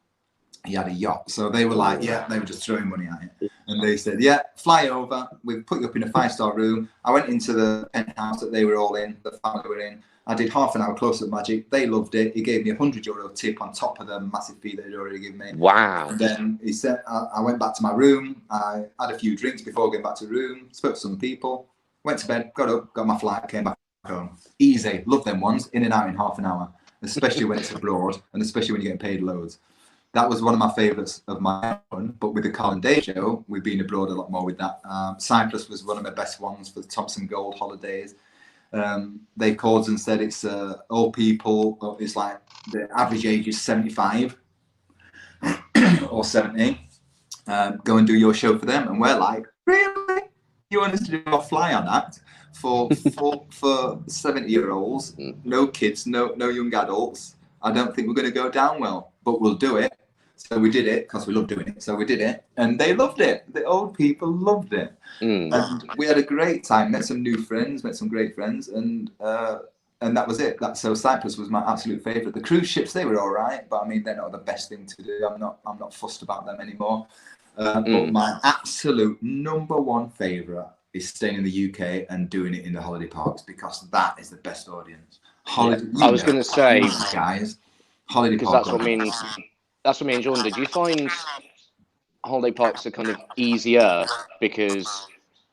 He had a yacht. So they were like, yeah, they were just throwing money at it. And they said, yeah, fly over. We'll put you up in a 5-star room. I went into the penthouse that they were all in, the family were in. I did half an hour close-up magic. They loved it. He gave me €100 tip on top of the massive fee that he'd already given me. Wow. And then he said, I went back to my room. I had a few drinks before going back to the room. Spoke to some people. Went to bed, got up, got my flight, came back home. Easy. Love them ones. In and out in half an hour. especially when it's abroad and especially when you're getting paid loads. That was one of my favourites of my own. But with the Carl and Dave show, we've been abroad a lot more with that. Cyprus was one of the best ones for the Thompson Gold holidays. They called and said it's old people. It's like the average age is 75 or 70. Go and do your show for them, and we're like, really? You want us to do a fly-on act for 70-year-olds? No kids, no young adults. I don't think we're going to go down well, but we'll do it. So we did it because we love doing it. So we did it, and they loved it. The old people loved it, and we had a great time. Met some new friends, met some great friends, and that was it. So Cyprus was my absolute favourite. The cruise ships, they were all right, but I mean, they're not the best thing to do. I'm not fussed about them anymore. But my absolute number one favourite is staying in the UK and doing it in the holiday parks, because that is the best audience. I was going to say, guys, holiday because park. That's what me and Jordan did. You find holiday parks are kind of easier because,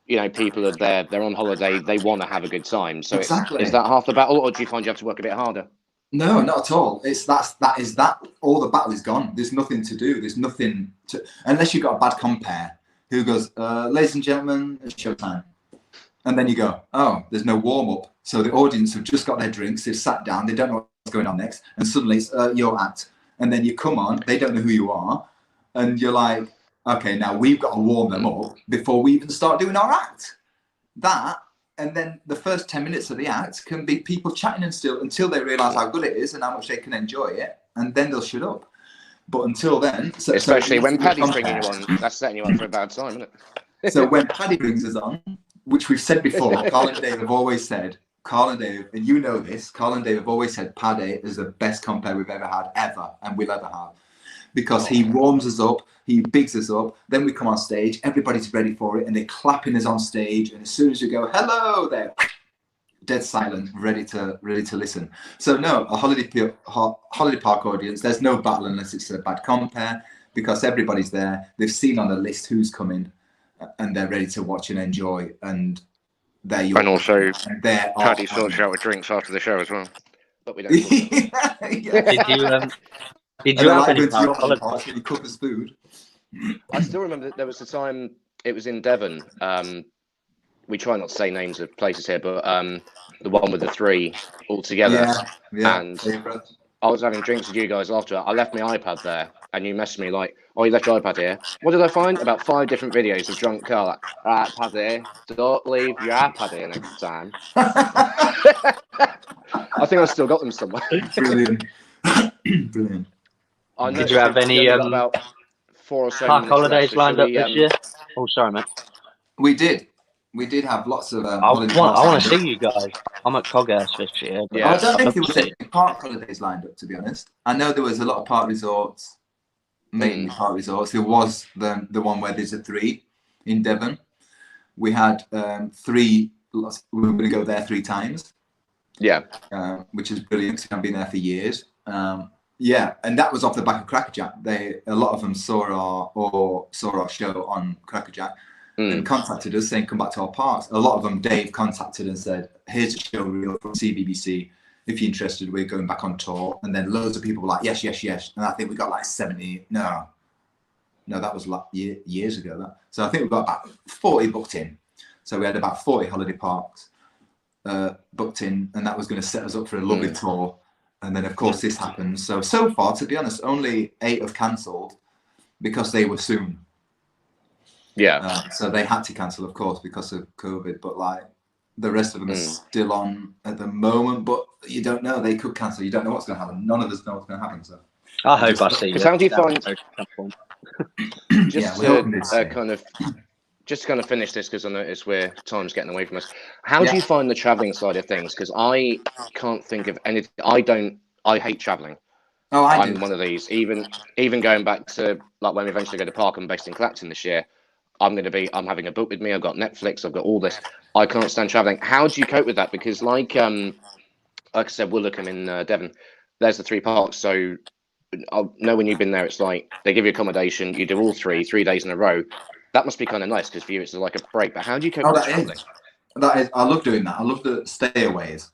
you know, people are there, they're on holiday, they want to have a good time. So exactly. Is that half the battle, or do you find you have to work a bit harder? No, not at all. That all the battle is gone. There's nothing to do. There's nothing to, unless you've got a bad compare who goes, ladies and gentlemen, it's showtime. And then you go, oh, there's no warm up. So the audience have just got their drinks, they've sat down, they don't know what's going on next. And suddenly it's your act. And then you come on, they don't know who you are. And you're like, okay, now we've got to warm them up before we even start doing our act. And then the first 10 minutes of the act can be people chatting and still until they realise how good it is and how much they can enjoy it. And then they'll shut up. But until then... Especially when Paddy's bringing you on, that's setting you up for a bad time, isn't it? So when Paddy brings us on, which we've said before, Carl and Dave have always said, Carl and Dave, and you know this, Carl and Dave have always said Paddy is the best compare we've ever had, ever, and we'll ever have. Because he warms us up, he bigs us up, then we come on stage, everybody's ready for it, and they're clapping us on stage, and as soon as you go, hello, they're dead silent, ready to listen. So no, a holiday park audience, there's no battle unless it's a bad compare, because everybody's there, they've seen on the list who's coming, and they're ready to watch and enjoy, and they're your... And also, Paddy sorts you out with drinks after the show as well. But we don't. Did you have any holidays? You cook us food. I still remember that there was a time, it was in Devon. We try not to say names of places here, but the one with the three all together. Yeah. And I was having drinks with you guys after. I left my iPad there, and you messaged me like, oh, you left your iPad here. What did I find? About 5 different videos of drunk Carl. Like, iPad here. Don't leave your iPad here next time. I think I've still got them somewhere. Brilliant. Brilliant. Did you have any about 4 or so park holidays lined up this year? Oh, sorry, mate. We did have lots of. I want to see you guys. I'm at Coghouse this year. Yeah. I don't think there was any park holidays lined up, to be honest. I know there was a lot of park resorts, mainly park resorts. There was the one where there's a 3 in Devon. We had 3. We were going to go there 3 times. Yeah. Which is brilliant. I've been there for years. Yeah, and that was off the back of Crackerjack. A lot of them saw our show on Crackerjack and contacted us saying, come back to our parks. A lot of them, Dave contacted and said, here's a show reel from CBBC. If you're interested, we're going back on tour. And then loads of people were like, yes, yes, yes. And I think we got like 70. No, that was like years ago. So I think we got about 40 booked in. So we had about 40 holiday parks booked in, and that was going to set us up for a lovely tour. And then, of course, this happened. So far, to be honest, only 8 have cancelled because they were soon. Yeah. So they had to cancel, of course, because of COVID. But like the rest of them are still on at the moment. But you don't know; they could cancel. You don't know what's going to happen. None of us know what's going to happen. So I hope I see. How do you find? Just to kind of finish this, because I notice time's getting away from us. How do you find the travelling side of things? Because I can't think of anything. I hate travelling. Oh, I'm one of these. Even going back to like when we eventually go to Park, I'm based in Clapton this year. I'm having a book with me. I've got Netflix. I've got all this. I can't stand travelling. How do you cope with that? Because like I said, Woolacombe in Devon, there's the 3 parks. So I know when you've been there, it's like they give you accommodation. You do all 3 days in a row. That must be kind of nice because for you it's like a break. But how do you cope with travelling? That is, I love doing that. I love the stayaways.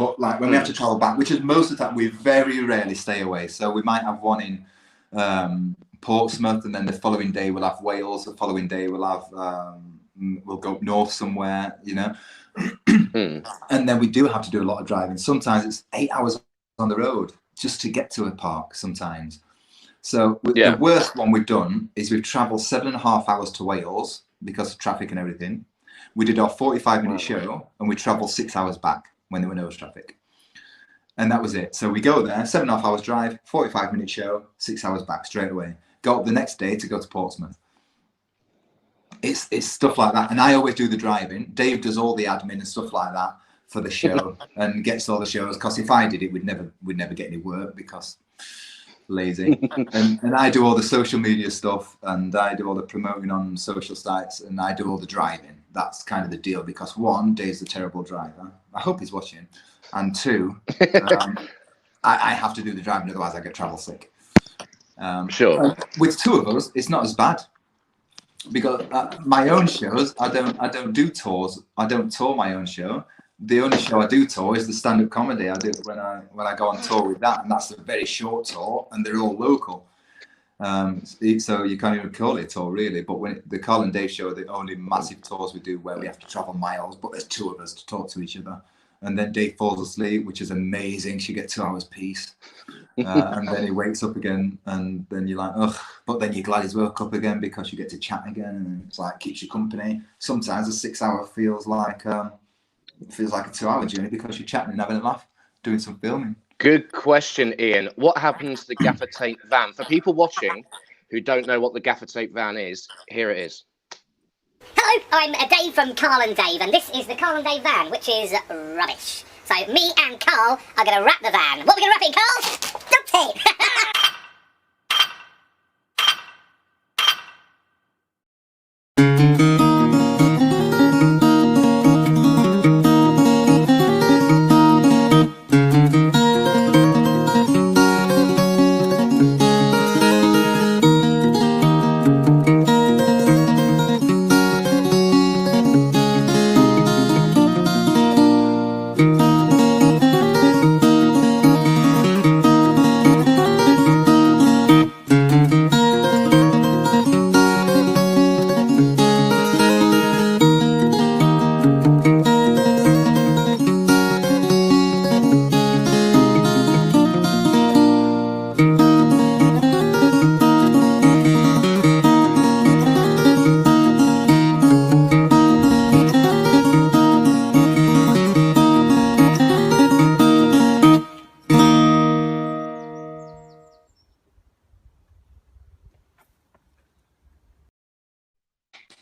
But like when we have to travel back, which is most of the time, we very rarely stay away. So we might have one in Portsmouth, and then the following day we'll have Wales. The following day we'll have we'll go up north somewhere, you know. And then we do have to do a lot of driving. Sometimes it's 8 hours on the road just to get to a park sometimes. So the worst one we've done is we've travelled 7.5 hours to Wales because of traffic and everything. We did our 45-minute show and we travelled 6 hours back when there were no traffic. And that was it. So we go there, 7.5 hours drive, 45-minute show, 6 hours back straight away. Go up the next day to go to Portsmouth. It's stuff like that. And I always do the driving. Dave does all the admin and stuff like that for the show and gets all the shows. Because if I did it, we'd never get any work because lazy. and I do all the social media stuff, and I do all the promoting on social sites, and I do all the driving. That's kind of the deal because one, Dave's a terrible driver. I hope he's watching. And two, I have to do the driving, otherwise I get travel sick. Sure. With two of us, it's not as bad because my own shows, I don't do tours. I don't tour my own show. The only show I do tour is the stand-up comedy. I do when I go on tour with that, and that's a very short tour, and they're all local. So you can't even call it a tour really. But when the Carl and Dave show are the only massive tours we do where we have to travel miles, but there's two of us to talk to each other. And then Dave falls asleep, which is amazing. She gets 2 hours peace. And then he wakes up again, and then you're like, ugh. But then you're glad he's woke up again because you get to chat again, and it's like keeps you company. Sometimes a 6 hour feels like a 2 hour journey because you're chatting and having a laugh, doing some filming. Good question, Ian. What happened to the gaffer tape van? For people watching who don't know what the gaffer tape van is, here it is. Hello, I'm Dave from Carl and Dave, and this is the Carl and Dave van, which is rubbish. So me and Carl are going to wrap the van. What are we going to wrap in, Carl? Duct tape!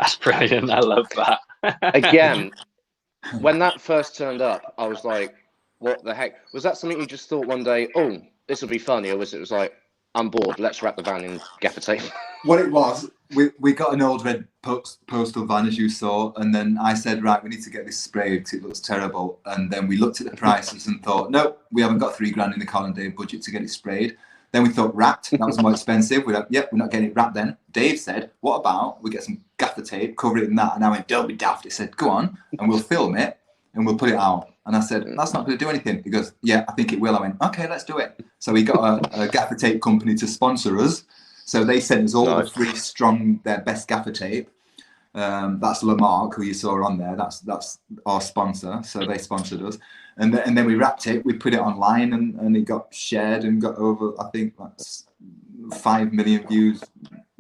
That's brilliant. I love that. Again, when that first turned up, I was like, what the heck? Was that something you just thought one day, oh, this will be funny? Or was it like, I'm bored, let's wrap the van in gaffer tape? What it was, we got an old red postal van, as you saw, and then I said, right, we need to get this sprayed because it looks terrible. And then we looked at the prices and thought, nope, we haven't got £3 in the Carl and Dave budget to get it sprayed. Then we thought wrapped, that was more expensive. We're like, yep, we're not getting it wrapped then. Dave said, what about we get some gaffer tape, cover it in that? And I went, don't be daft. He said, go on, and we'll film it and we'll put it out. And I said, that's not going to do anything. He goes, yeah, I think it will. I went, okay, let's do it. So we got a gaffer tape company to sponsor us. So they sent us all the free strong, their best gaffer tape. That's Lamarck, who you saw on there. That's our sponsor. So they sponsored us. And then we wrapped it. We put it online, and it got shared and got over, I think, that's 5 million views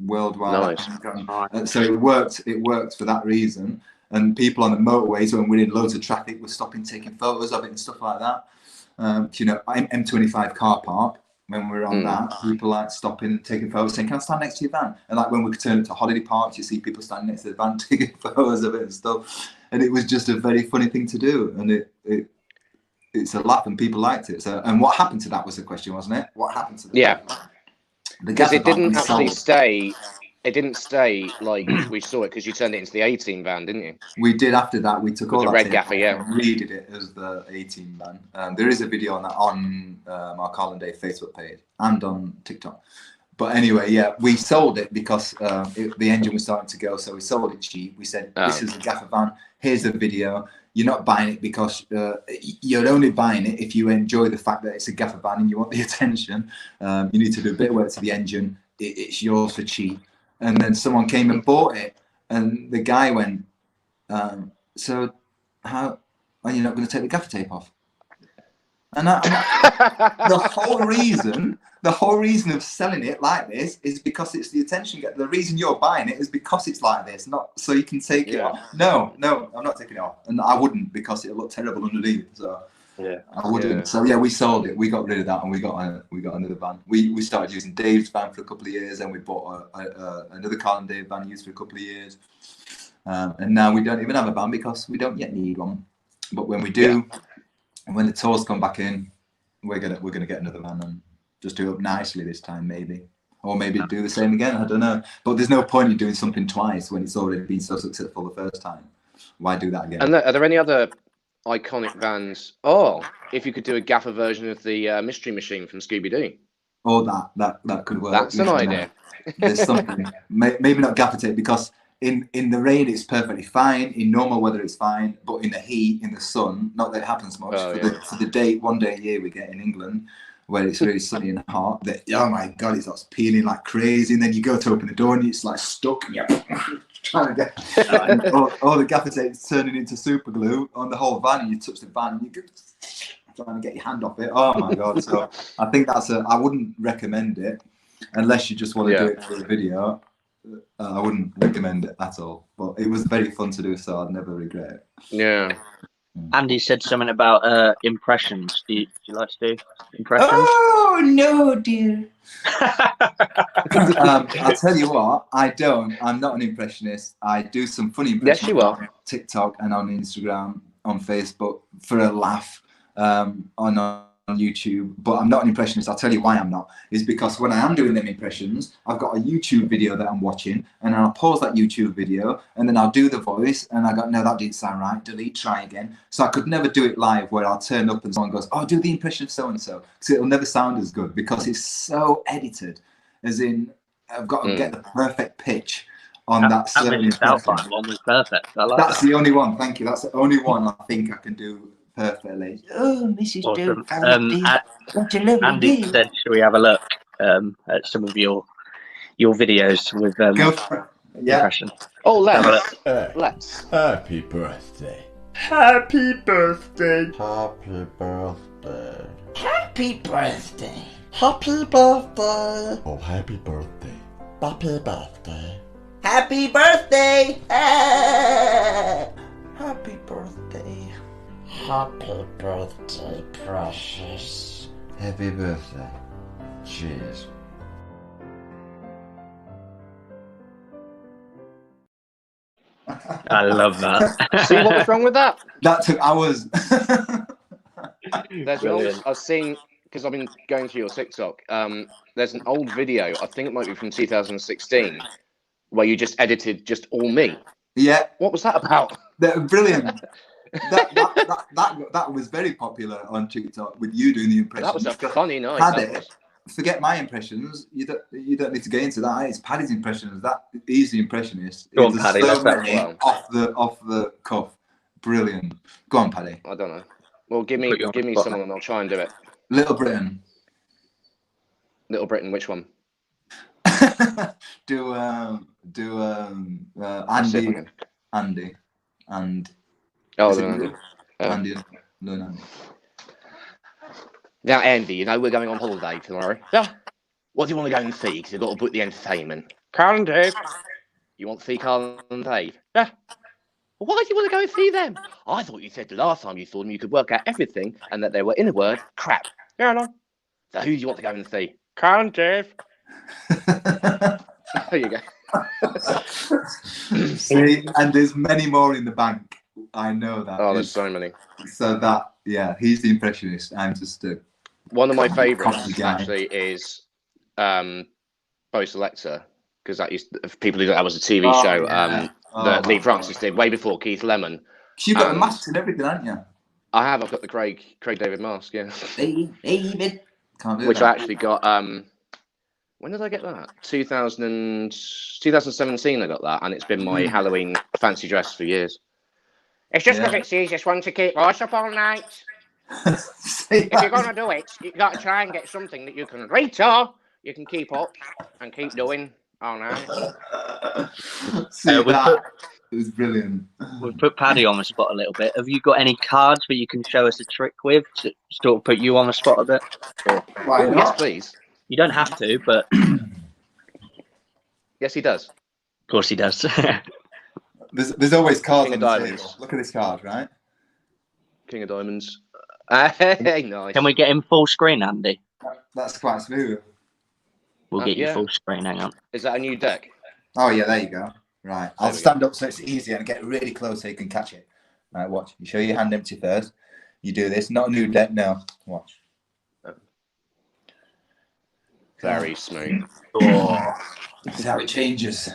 worldwide. Nice. So it worked. It worked for that reason. And people on the motorways, when we're in loads of traffic, were stopping, taking photos of it and stuff like that. You know, M25 car park. When we're on that, people like stopping and taking photos, saying, "Can I stand next to your van?" And like when we turn it to holiday parks, you see people standing next to the van taking photos of it and stuff. And it was just a very funny thing to do, and it's a laugh, and people liked it. So, and what happened to that was the question, wasn't it? What happened to that? Yeah, because it didn't actually stay. It didn't stay like we saw it because you turned it into the 18 van, didn't you? We did after that. We took all the that red gaffer, and redid it as the 18 van. There is a video on that on our Carl and Dave Facebook page and on TikTok. But anyway, yeah, we sold it because the engine was starting to go, so we sold it cheap. We said, this is the gaffer van. Here's the video. you're not buying it because you're only buying it if you enjoy the fact that it's a gaffer van and you want the attention. You need to do a bit of work to the engine. It's yours for cheap. And then someone came and bought it, and the guy went, so how are you not going to take the gaffer tape off? And the whole reason of selling it like this is because it's the attention. The reason you're buying it is because it's like this, not so you can take it off. No, I'm not taking it off, and I wouldn't, because it looked terrible underneath. So I wouldn't. Yeah. So we sold it. We got rid of that, and we got another van. We started using Dave's van for a couple of years, and we bought another Carl and Dave van used for a couple of years, and now we don't even have a van because we don't yet need one. But when we do. And when the tours come back in, we're gonna get another van and just do it up nicely this time, maybe, or maybe do the same again. I don't know. But there's no point in doing something twice when it's already been so successful the first time. Why do that again? And are there any other iconic vans? Oh, if you could do a gaffer version of the Mystery Machine from Scooby Doo. Oh, that could work. That's an idea. There's something. Maybe not gaffer tape, because in the rain it's perfectly fine. In normal weather it's fine, but in the heat, in the sun, not that it happens much. For the one day a year we get in England where it's really sunny and hot, oh my god, it starts peeling like crazy, and then you go to open the door and it's like stuck, and you're trying to get all the gaffer tape's turning into super glue on the whole van, and you touch the van and you're trying to get your hand off it. Oh my god. So I think I wouldn't recommend it unless you just want to do it for a video. I wouldn't recommend it at all, but it was very fun to do, so I'd never regret it. Yeah. Andy said something about impressions. Do you like to do impressions? Oh no, dear. I'll tell you what, I don't. I'm not an impressionist. I do some funny impressions. Yes, you are. On TikTok and on Instagram, on Facebook for a laugh, on YouTube, but I'm not an impressionist. I'll tell you why I'm not. Is because when I am doing them impressions, I've got a YouTube video that I'm watching, and I'll pause that YouTube video, and then I'll do the voice, and I go, no, that didn't sound right, delete, try again. So I could never do it live where I'll turn up and someone goes, oh, do the impression of so-and-so, because it'll never sound as good, because it's so edited, as in I've got to get the perfect pitch on that certain impression. One was perfect. That's the only one. Thank you. That's the only one I think I can do perfectly. Oh, Mrs. Awesome. Andy said, "Shall we have a look at some of your videos with impression?" Oh, let's. Happy birthday! Happy birthday! Happy birthday! Happy birthday! Happy birthday! Oh, happy birthday! Happy birthday! Happy birthday! Happy birthday! Happy birthday, precious. Happy birthday. Cheers. I love that. See what was wrong with that? That took hours. I've seen, because I've been going through your TikTok, there's an old video, I think it might be from 2016, where you just edited just all me. Yeah. What was that about? Brilliant. That was very popular on TikTok with you doing the impressions. That was a funny night. Paddy, forget my impressions. You don't need to get into that. It's Paddy's impressions. He's the impressionist. Go on, Paddy. Let's off the cuff. Brilliant. Go on, Paddy. I don't know. Well, give me someone and I'll try and do it. Little Britain. Little Britain. Which one? do Andy and. Oh, no. Andy. Now, Andy, we're going on holiday tomorrow. Yeah. What do you want to go and see? Because you've got to book the entertainment. Carl and Dave. You want to see Carl and Dave? Yeah. Well, why do you want to go and see them? I thought you said the last time you saw them you could work out everything and that they were, in a word, crap. Yeah, no. So who do you want to go and see? Carl and Dave. There you go. See, and there's many more in the bank. I know that. Oh, there's so many. So he's the impressionist. I'm just one of my favourites actually is Bo Selector, because that people who that was a TV show that Lee Francis did way before Keith Lemon. You've got the mask and everything, haven't you? I have. I've got the Craig David mask. Yeah. David. Can't do which that. I actually got. When did I get that? 2017 I got that, and it's been my Halloween fancy dress for years. It's just because it's the easiest one to keep Ross up all night. If you're going to do it, you've got to try and get something that you can read to, you can keep up and keep doing all night. It was brilliant. We'll put Paddy on the spot a little bit. Have you got any cards where you can show us a trick with to sort of put you on the spot a bit? Why not? Yes, please. You don't have to, but... Yes, he does. Of course he does. There's always cards King on of the Diamonds. table. Look at this card, right? King of Diamonds. Hey, nice. Can we get him full screen, Andy? That's quite smooth. We'll get you yeah. full screen, hang on. Is that a new deck? Oh yeah, there you go. Right, I'll stand up so it's easier and get really close so you can catch it. Right, watch. You show your hand empty first. You do this. Not a new deck, no. Watch. Very smooth. Oh, this is how it changes.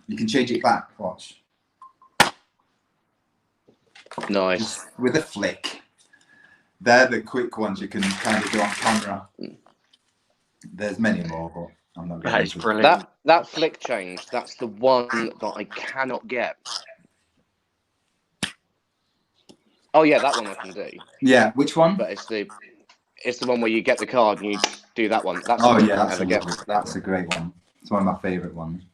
You can change it back. Watch. Nice. Just with a flick. They're the quick ones you can kind of do on camera. There's many more, but I'm not going That is brilliant. That flick change, that's the one that I cannot get. Oh yeah, that one I can do. Yeah, which one? But it's the one where you get the card and you do that one. That's Oh the yeah, one I never get. that's a great one. It's one of my favourite ones.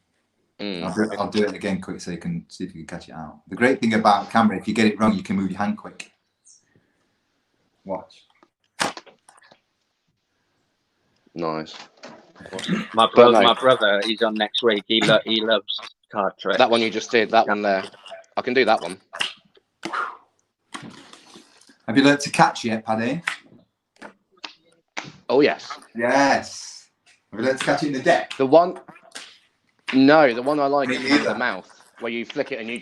I'll do it again quick so you can see if you can catch it out. The great thing about camera, if you get it wrong, you can move your hand quick. Watch. Nice. My brother, he's on next week. He loves card tricks. That one you just did, that one there. I can do that one. Have you learnt to catch yet, Paddy? Oh yes. Yes. Have you learnt to catch it in the deck? The one I like Me is neither. the mouth, where you flick it and you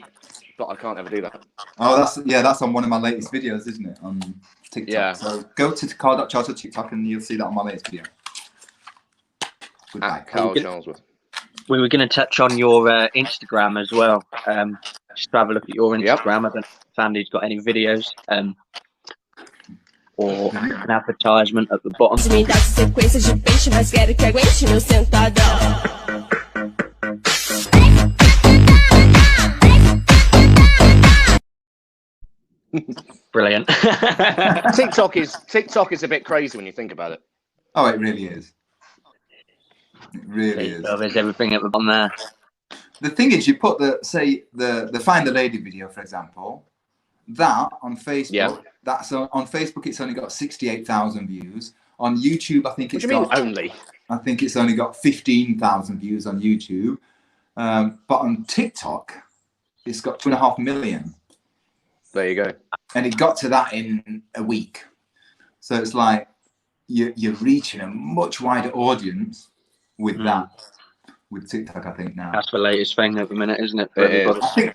but I can't ever do that. Oh, that's on one of my latest videos, isn't it? On TikTok. Yeah. So go to Carl Charlseworth TikTok and you'll see that on my latest video. Goodbye. At Carl Charlseworth. We were going to touch on your Instagram as well. Just have a look at your Instagram. I don't know if Andy's got any videos or an advertisement at the bottom. Me dá sequência de peixe, mas quero que aguente meu sentadão. Brilliant. TikTok is a bit crazy when you think about it. Oh, it really is. It really is. There's everything at the bottom there. The thing is, you put the Find the Lady video, for example, that on Facebook. Yeah. That's on Facebook. It's only got 68,000 views. On YouTube, I think it's only. I think it's only got 15,000 views on YouTube. But on TikTok, it's got 2.5 million. There you go. And it got to that in a week. So it's like you're reaching a much wider audience with that. With TikTok, I think now. That's the latest thing at the minute, isn't it?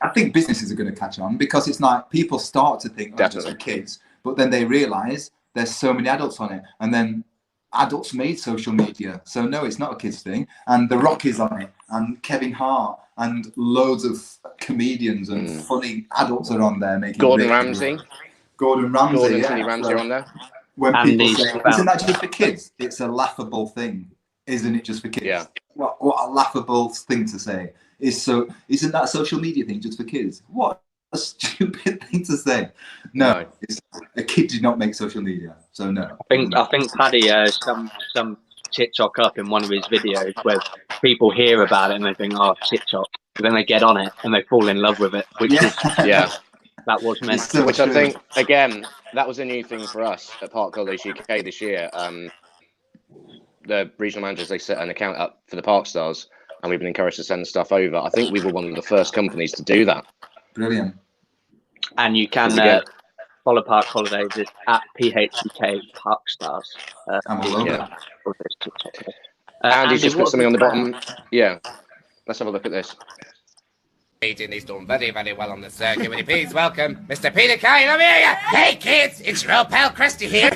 I think businesses are going to catch on because it's like people start to think it's just for kids, but then they realise there's so many adults on it, and then adults made social media. So no, it's not a kids thing. And The Rock is on it, and Kevin Hart, and loads of comedians and funny adults are on there making. Gordon Ramsay. Gordon Ramsay are on there. When people say, "Isn't that just for kids?" It's a laughable thing, isn't it? Just for kids. Yeah. What a laughable thing to say. Isn't that social media thing just for kids? What a stupid thing to say. No, a kid did not make social media, so no. I think Paddy some TikTok up in one of his videos where people hear about it and they think, oh, TikTok, but then they get on it and they fall in love with it, which is that was meant. So which I think again that was a new thing for us at Park College UK this year. The regional managers, they set an account up for the Park Stars, and we've been encouraged to send stuff over. I think we were one of the first companies to do that. Brilliant. And you can follow Park Holidays at PHUK Park Stars. I'm all over. Andy just put something on the bottom. Yeah, let's have a look at this. He's done very, very well on the circuit. Will you please welcome Mr. Peter Kine over here? Hey kids, it's your old pal Christy here.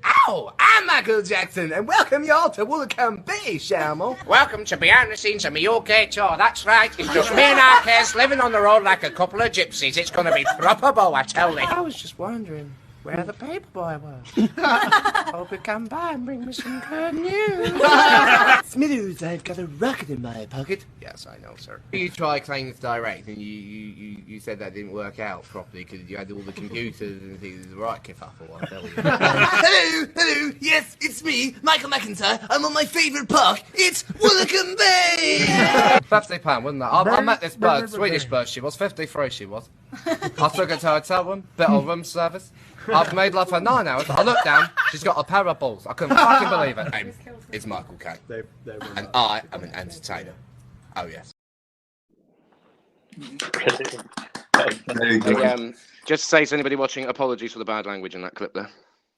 Ow, I'm Michael Jackson, and welcome y'all to Woolcombe Bay, Shamble. Welcome to behind the scenes of my UK tour. That's right, it's just me and Arcades living on the road like a couple of gypsies. It's going to be proper bow, I tell you. I was just wondering, where the paper boy was. Hope you come by and bring me some good news. Smithers, I've got a rocket in my pocket. Yes, I know, sir. You tried Claims Direct and you said that didn't work out properly because you had all the computers and things. The right kerfuffle, I'll tell you. Hello, yes, it's me, Michael McIntyre. I'm on my favourite park. It's Woolacombe Bay. £50, wasn't that? I met this bird, Swedish bird she was, 53 she was. I took her to a hotel room, bit of room service. I've made love for 9 hours. I looked down, she's got a pair of balls. I couldn't fucking believe it. Name is Michael K. And I am an entertainer. Oh, yes. Just to say to anybody watching, apologies for the bad language in that clip there.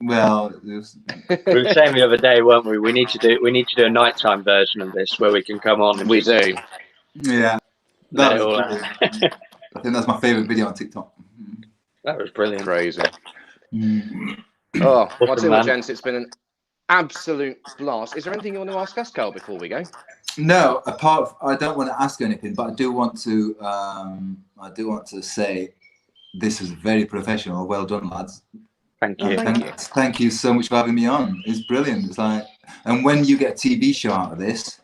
Well, we were saying the other day, weren't we? We need to do a nighttime version of this where we can come on. And we do. Yeah. I think that's my favourite video on TikTok. That was brilliant. Crazy. Oh, well, I'll tell you what, gents, it's been an absolute blast. Is there anything you want to ask us, Carl, before we go? No, I don't want to ask you anything, but I do want to say this is very professional. Well done, lads. Thank you. Thank you so much for having me on. It's brilliant. It's like, and when you get a TV show out of this,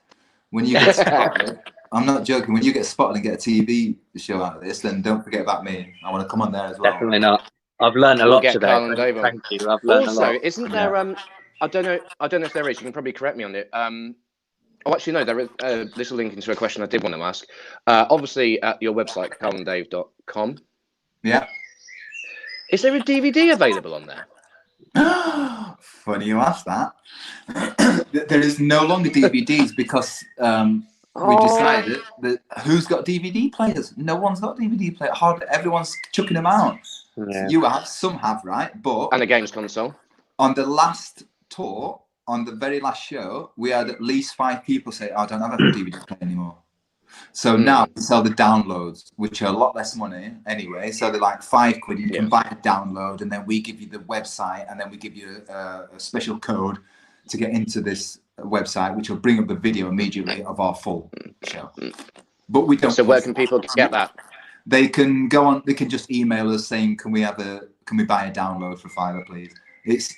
when you get spotted, I'm not joking. When you get spotted and get a TV show out of this, then don't forget about me. I want to come on there as well. Definitely not. I've learned a lot today. Thank you. I've learned a lot. Also, isn't there? I don't know if there is. You can probably correct me on it. Oh, actually, no. There is. This will link into a question I did want to ask. Obviously, at your website, carlandave.com. Yeah. Is there a DVD available on there? Funny you asked that. There is no longer DVDs because we decided that who's got DVD players? No one's got DVD players. Hardly everyone's chucking them out. Yeah. You have, some have, right? But and a games console. On the last tour, on the very last show, we had at least 5 people say, "I don't have a DVD player anymore." So now we sell the downloads, which are a lot less money anyway. So they're like £5. You can buy a download, and then we give you the website, and then we give you a special code to get into this website, which will bring up the video immediately of our full show. But we don't. So where can people get that? They can go on. They can just email us saying, "Can we buy a download for £5, please?" It's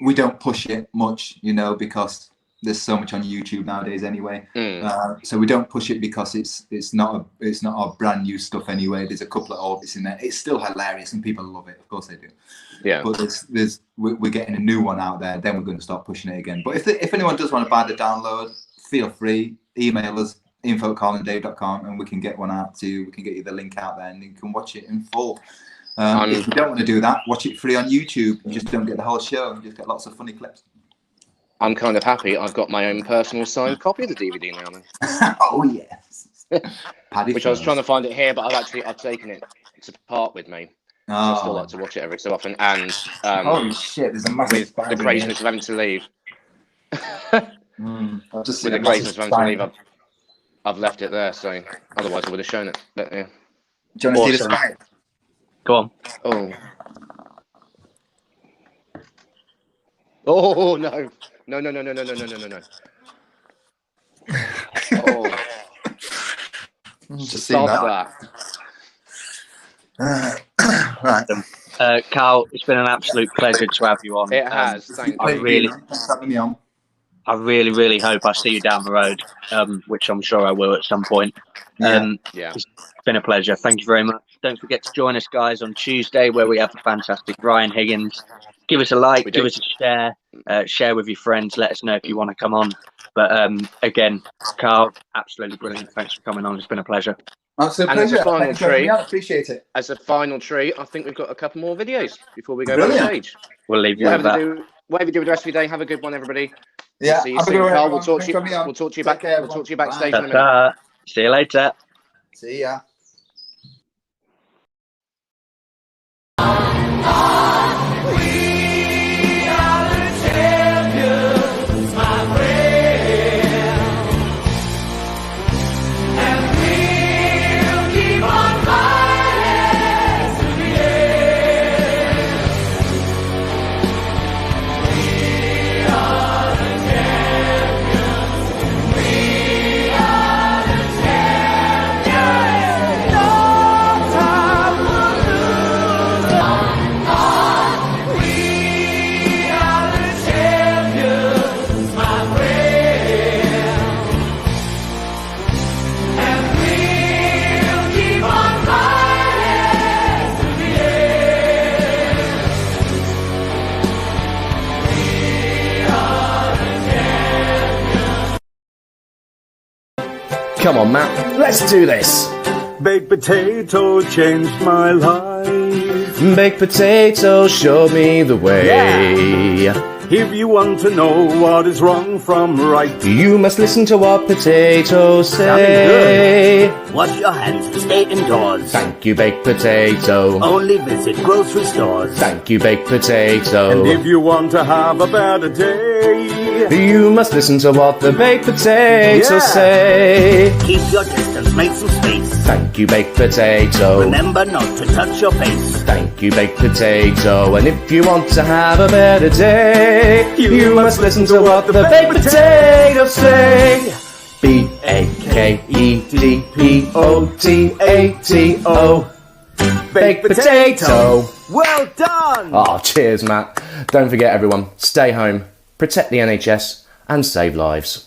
we don't push it much, because there's so much on YouTube nowadays anyway. So we don't push it because it's not our brand new stuff anyway. There's a couple of old bits in there. It's still hilarious and people love it. Of course they do. Yeah. But we're getting a new one out there. Then we're going to start pushing it again. But if anyone does want to buy the download, feel free. Email us info@carlandave.com and we can get one out to you. We can get you the link out there and you can watch it in full. If you don't want to do that, watch it free on YouTube. You just don't get the whole show. You just get lots of funny clips. I'm kind of happy I've got my own personal signed copy of the DVD now. Then. Oh, yes. Paddy Which I was trying to find it here, but I've taken it to part with me. So I still like to watch it every so often. And holy shit, there's a massive with the craziness of having to leave. I've just with the craziness of having to leave, I've left it there. So otherwise I would have shown it. But, yeah. Do you want to see the spine? Go on. Oh no. No. Oh. Stop that. Right. Carl, it's been an absolute pleasure to have you on. It has. Thank you. I really hope I see you down the road, which I'm sure I will at some point. It's been a pleasure. Thank you very much. Don't forget to join us, guys, on Tuesday where we have the fantastic Ryan Higgins. Give us a like, give us a share, share with your friends. Let us know if you want to come on. But again, Carl, absolutely brilliant. Thanks for coming on. It's been a pleasure. Absolute pleasure. As a final treat, I appreciate it. As a final treat, I think we've got a couple more videos before we go backstage. We'll leave you with that. Whatever you do with the rest of your day, have a good one, everybody. Yeah. See you soon, Carl. We'll talk to you back. We'll talk to you backstage in a minute. See you later. See ya. Come on, Matt, let's do this. Baked potato changed my life. Baked potato showed me the way. Yeah. If you want to know what is wrong from right, you must listen to what potatoes say. Wash your hands and stay indoors. Thank you, baked potato. Only visit grocery stores. Thank you, baked potato. And if you want to have a better day, you must listen to what the baked potatoes say. Keep your distance, make some space. Thank you, baked potato. Remember not to touch your face. Thank you, baked potato. And if you want to have a better day, you must listen to what the baked potatoes say. BAKEDPOTATO. Baked potato. Well done. Oh, cheers, Matt. Don't forget, everyone, stay home, protect the NHS, and save lives.